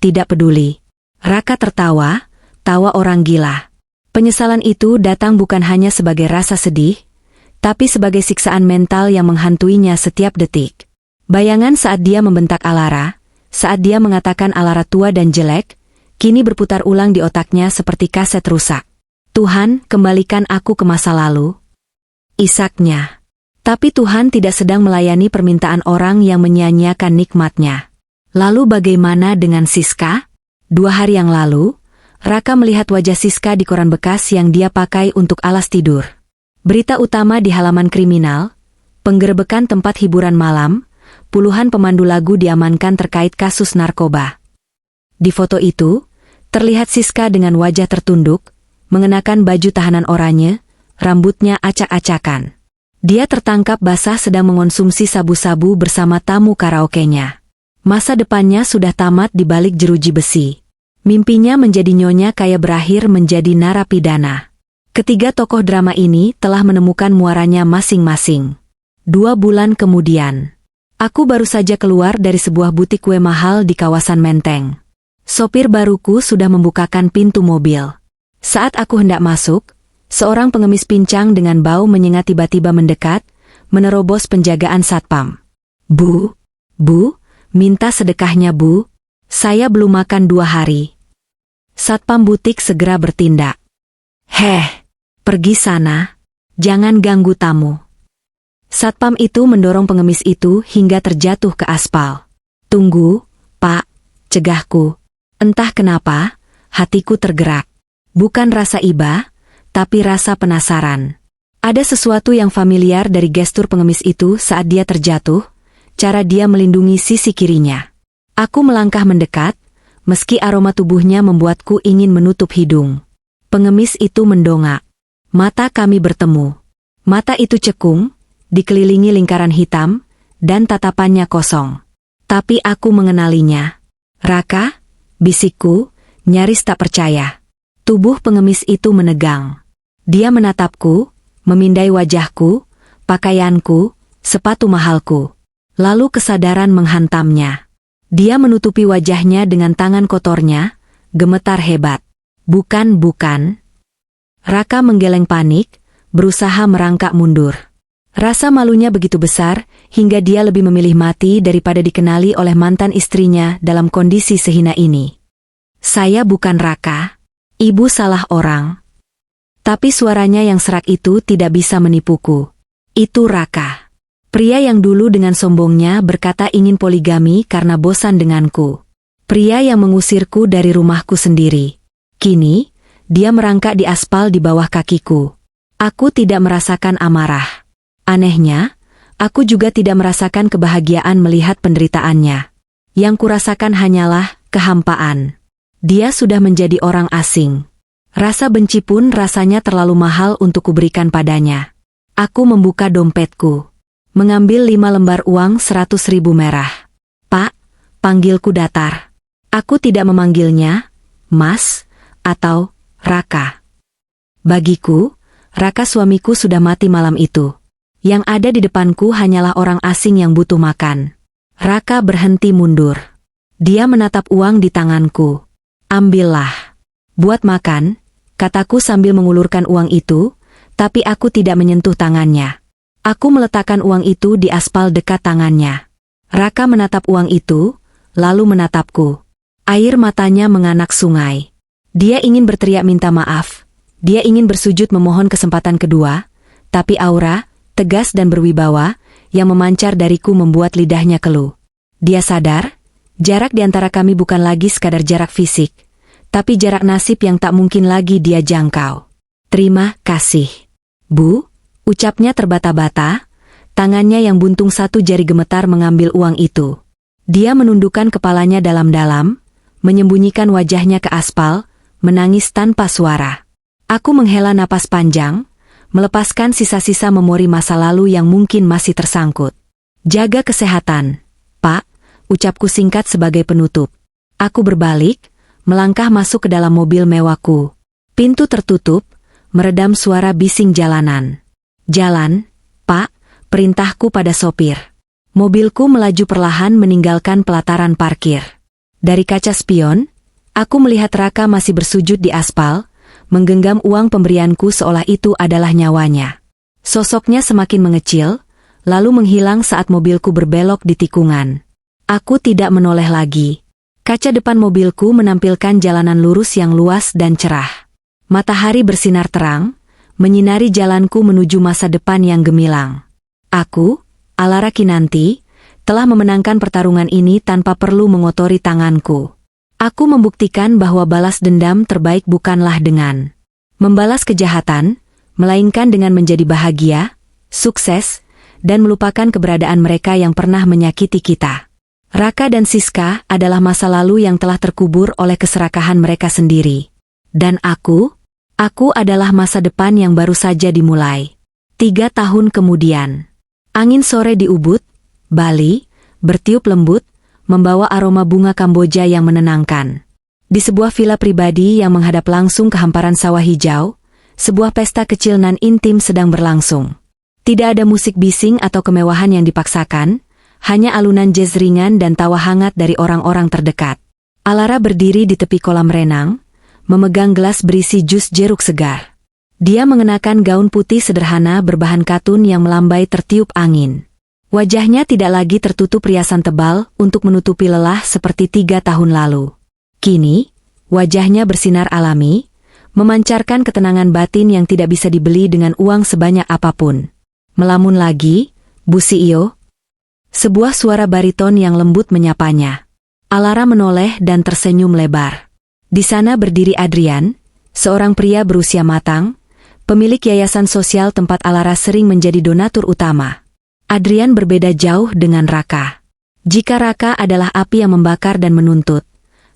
tidak peduli. Raka tertawa, tawa orang gila. Penyesalan itu datang bukan hanya sebagai rasa sedih, tapi sebagai siksaan mental yang menghantuinya setiap detik. Bayangan saat dia membentak Alara, saat dia mengatakan Alara tua dan jelek, kini berputar ulang di otaknya seperti kaset rusak. Tuhan, kembalikan aku ke masa lalu. Isaknya. Tapi Tuhan tidak sedang melayani permintaan orang yang menyia-nyiakan nikmatnya. Lalu bagaimana dengan Siska? 2 hari yang lalu, Raka melihat wajah Siska di koran bekas yang dia pakai untuk alas tidur. Berita utama di halaman kriminal, penggerebekan tempat hiburan malam, puluhan pemandu lagu diamankan terkait kasus narkoba. Di foto itu, terlihat Siska dengan wajah tertunduk, mengenakan baju tahanan oranye, rambutnya acak-acakan. Dia tertangkap basah sedang mengonsumsi sabu-sabu bersama tamu karaoke-nya. Masa depannya sudah tamat di balik jeruji besi. Mimpinya menjadi nyonya kaya berakhir menjadi narapidana. Ketiga tokoh drama ini telah menemukan muaranya masing-masing. 2 bulan kemudian, aku baru saja keluar dari sebuah butik kue mahal di kawasan Menteng. Sopir baruku sudah membukakan pintu mobil. Saat aku hendak masuk, seorang pengemis pincang dengan bau menyengat tiba-tiba mendekat, menerobos penjagaan satpam. Bu, minta sedekahnya bu, saya belum makan 2 hari. Satpam butik segera bertindak. Pergi sana, jangan ganggu tamu. Satpam itu mendorong pengemis itu hingga terjatuh ke aspal. Tunggu, Pak, cegahku. Entah kenapa, hatiku tergerak. Bukan rasa iba, tapi rasa penasaran. Ada sesuatu yang familiar dari gestur pengemis itu saat dia terjatuh, cara dia melindungi sisi kirinya. Aku melangkah mendekat, meski aroma tubuhnya membuatku ingin menutup hidung. Pengemis itu mendongak. Mata kami bertemu. Mata itu cekung, dikelilingi lingkaran hitam, dan tatapannya kosong. Tapi aku mengenalinya. Raka, bisikku, nyaris tak percaya. Tubuh pengemis itu menegang. Dia menatapku, memindai wajahku, pakaianku, sepatu mahalku. Lalu kesadaran menghantamnya. Dia menutupi wajahnya dengan tangan kotornya, gemetar hebat. Bukan. Raka menggeleng panik, berusaha merangkak mundur. Rasa malunya begitu besar, hingga dia lebih memilih mati daripada dikenali oleh mantan istrinya dalam kondisi sehina ini. Saya bukan Raka. Ibu salah orang. Tapi suaranya yang serak itu tidak bisa menipuku. Itu Raka. Pria yang dulu dengan sombongnya berkata ingin poligami karena bosan denganku. Pria yang mengusirku dari rumahku sendiri. Kini, dia merangkak di aspal di bawah kakiku. Aku tidak merasakan amarah. Anehnya, aku juga tidak merasakan kebahagiaan melihat penderitaannya. Yang kurasakan hanyalah kehampaan. Dia sudah menjadi orang asing. Rasa benci pun rasanya terlalu mahal untuk kuberikan padanya. Aku membuka dompetku. Mengambil 5 lembar uang 100.000 merah. Pak, panggilku datar. Aku tidak memanggilnya, Mas, atau Raka. Bagiku, Raka suamiku sudah mati malam itu. Yang ada di depanku hanyalah orang asing yang butuh makan. Raka berhenti mundur. Dia menatap uang di tanganku. Ambillah. Buat makan, kataku sambil mengulurkan uang itu, tapi aku tidak menyentuh tangannya. Aku meletakkan uang itu di aspal dekat tangannya. Raka menatap uang itu, lalu menatapku. Air matanya menganak sungai. Dia ingin berteriak minta maaf. Dia ingin bersujud memohon kesempatan kedua, tapi aura, tegas dan berwibawa, yang memancar dariku membuat lidahnya keluh. Dia sadar, jarak di antara kami bukan lagi sekadar jarak fisik, tapi jarak nasib yang tak mungkin lagi dia jangkau. Terima kasih, Bu, ucapnya terbata-bata, tangannya yang buntung satu jari gemetar mengambil uang itu. Dia menundukkan kepalanya dalam-dalam, menyembunyikan wajahnya ke aspal, menangis tanpa suara. Aku menghela napas panjang, melepaskan sisa-sisa memori masa lalu yang mungkin masih tersangkut. Jaga kesehatan, Pak, ucapku singkat sebagai penutup. Aku berbalik, melangkah masuk ke dalam mobil mewahku. Pintu tertutup, meredam suara bising jalanan. Jalan, Pak, perintahku pada sopir. Mobilku melaju perlahan meninggalkan pelataran parkir. Dari kaca spion, aku melihat Raka masih bersujud di aspal, menggenggam uang pemberianku seolah itu adalah nyawanya. Sosoknya semakin mengecil, lalu menghilang saat mobilku berbelok di tikungan. Aku tidak menoleh lagi. Kaca depan mobilku menampilkan jalanan lurus yang luas dan cerah. Matahari bersinar terang, menyinari jalanku menuju masa depan yang gemilang. Aku, Alara Kinanti, telah memenangkan pertarungan ini tanpa perlu mengotori tanganku. Aku membuktikan bahwa balas dendam terbaik bukanlah dengan membalas kejahatan, melainkan dengan menjadi bahagia, sukses, dan melupakan keberadaan mereka yang pernah menyakiti kita. Raka dan Siska adalah masa lalu yang telah terkubur oleh keserakahan mereka sendiri. Dan aku adalah masa depan yang baru saja dimulai. 3 tahun kemudian. Angin sore di Ubud, Bali, bertiup lembut, membawa aroma bunga Kamboja yang menenangkan. Di sebuah villa pribadi yang menghadap langsung ke hamparan sawah hijau, sebuah pesta kecil nan intim sedang berlangsung. Tidak ada musik bising atau kemewahan yang dipaksakan, hanya alunan jazz ringan dan tawa hangat dari orang-orang terdekat. Alara berdiri di tepi kolam renang, memegang gelas berisi jus jeruk segar. Dia mengenakan gaun putih sederhana berbahan katun yang melambai tertiup angin. Wajahnya tidak lagi tertutup riasan tebal untuk menutupi lelah seperti 3 tahun lalu. Kini, wajahnya bersinar alami, memancarkan ketenangan batin yang tidak bisa dibeli dengan uang sebanyak apapun. Melamun lagi, Bu CEO. Sebuah suara bariton yang lembut menyapanya. Alara menoleh dan tersenyum lebar. Di sana berdiri Adrian, seorang pria berusia matang, pemilik yayasan sosial tempat Alara sering menjadi donatur utama. Adrian berbeda jauh dengan Raka. Jika Raka adalah api yang membakar dan menuntut,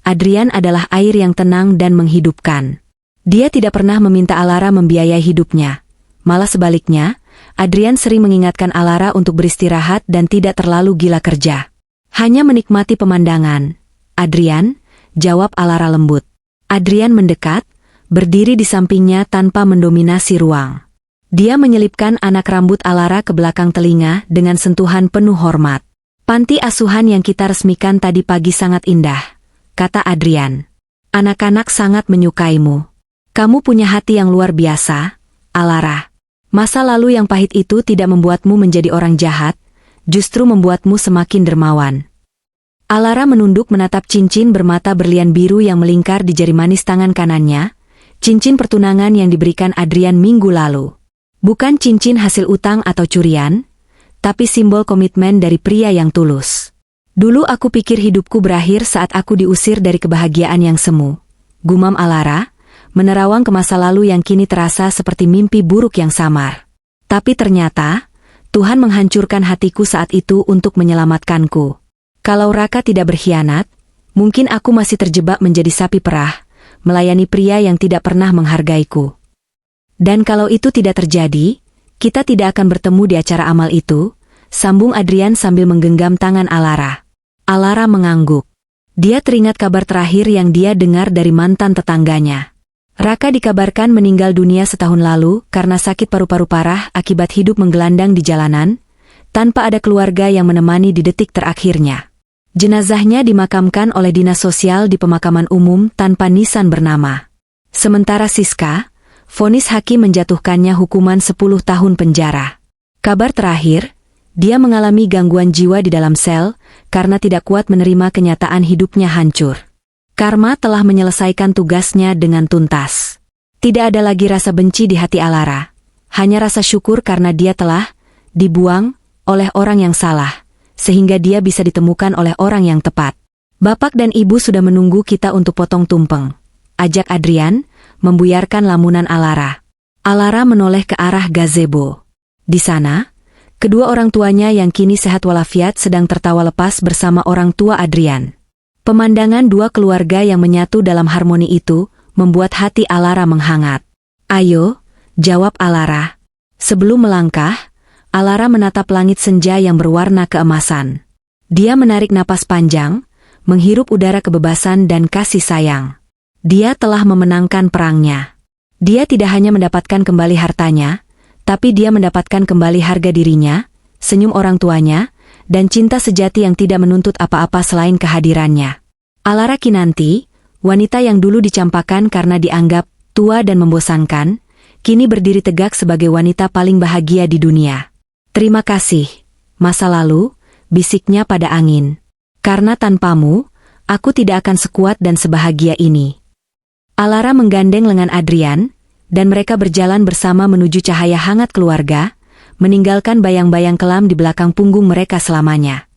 Adrian adalah air yang tenang dan menghidupkan. Dia tidak pernah meminta Alara membiayai hidupnya. Malah sebaliknya, Adrian sering mengingatkan Alara untuk beristirahat dan tidak terlalu gila kerja. Hanya menikmati pemandangan. Adrian, jawab Alara lembut. Adrian mendekat, berdiri di sampingnya tanpa mendominasi ruang. Dia menyelipkan anak rambut Alara ke belakang telinga dengan sentuhan penuh hormat. Panti asuhan yang kita resmikan tadi pagi sangat indah, kata Adrian. Anak-anak sangat menyukaimu. Kamu punya hati yang luar biasa, Alara. Masa lalu yang pahit itu tidak membuatmu menjadi orang jahat, justru membuatmu semakin dermawan. Alara menunduk menatap cincin bermata berlian biru yang melingkar di jari manis tangan kanannya, cincin pertunangan yang diberikan Adrian minggu lalu. Bukan cincin hasil utang atau curian, tapi simbol komitmen dari pria yang tulus. Dulu aku pikir hidupku berakhir saat aku diusir dari kebahagiaan yang semu. Gumam Alara, menerawang ke masa lalu yang kini terasa seperti mimpi buruk yang samar. Tapi ternyata, Tuhan menghancurkan hatiku saat itu untuk menyelamatkanku. Kalau Raka tidak berkhianat, mungkin aku masih terjebak menjadi sapi perah, melayani pria yang tidak pernah menghargaiku. Dan kalau itu tidak terjadi, kita tidak akan bertemu di acara amal itu, sambung Adrian sambil menggenggam tangan Alara. Alara mengangguk. Dia teringat kabar terakhir yang dia dengar dari mantan tetangganya. Raka dikabarkan meninggal dunia setahun lalu karena sakit paru-paru parah akibat hidup menggelandang di jalanan, tanpa ada keluarga yang menemani di detik terakhirnya. Jenazahnya dimakamkan oleh dinas sosial di pemakaman umum tanpa nisan bernama. Sementara Siska, vonis hakim menjatuhkannya hukuman 10 tahun penjara. Kabar terakhir, dia mengalami gangguan jiwa di dalam sel karena tidak kuat menerima kenyataan hidupnya hancur. Karma telah menyelesaikan tugasnya dengan tuntas. Tidak ada lagi rasa benci di hati Alara, hanya rasa syukur karena dia telah dibuang oleh orang yang salah, sehingga dia bisa ditemukan oleh orang yang tepat. Bapak dan ibu sudah menunggu kita untuk potong tumpeng, ajak Adrian, membuyarkan lamunan Alara. Alara menoleh ke arah gazebo. Di sana, kedua orang tuanya yang kini sehat walafiat sedang tertawa lepas bersama orang tua Adrian. Pemandangan dua keluarga yang menyatu dalam harmoni itu membuat hati Alara menghangat. "Ayo," jawab Alara. Sebelum melangkah, Alara menatap langit senja yang berwarna keemasan. Dia menarik napas panjang, menghirup udara kebebasan dan kasih sayang. Dia telah memenangkan perangnya. Dia tidak hanya mendapatkan kembali hartanya, tapi dia mendapatkan kembali harga dirinya, senyum orang tuanya, dan cinta sejati yang tidak menuntut apa-apa selain kehadirannya. Alara Kinanti, wanita yang dulu dicampakan karena dianggap tua dan membosankan, kini berdiri tegak sebagai wanita paling bahagia di dunia. "Terima kasih, masa lalu," bisiknya pada angin. "Karena tanpamu, aku tidak akan sekuat dan sebahagia ini." Alara menggandeng lengan Adrian, dan mereka berjalan bersama menuju cahaya hangat keluarga, meninggalkan bayang-bayang kelam di belakang punggung mereka selamanya.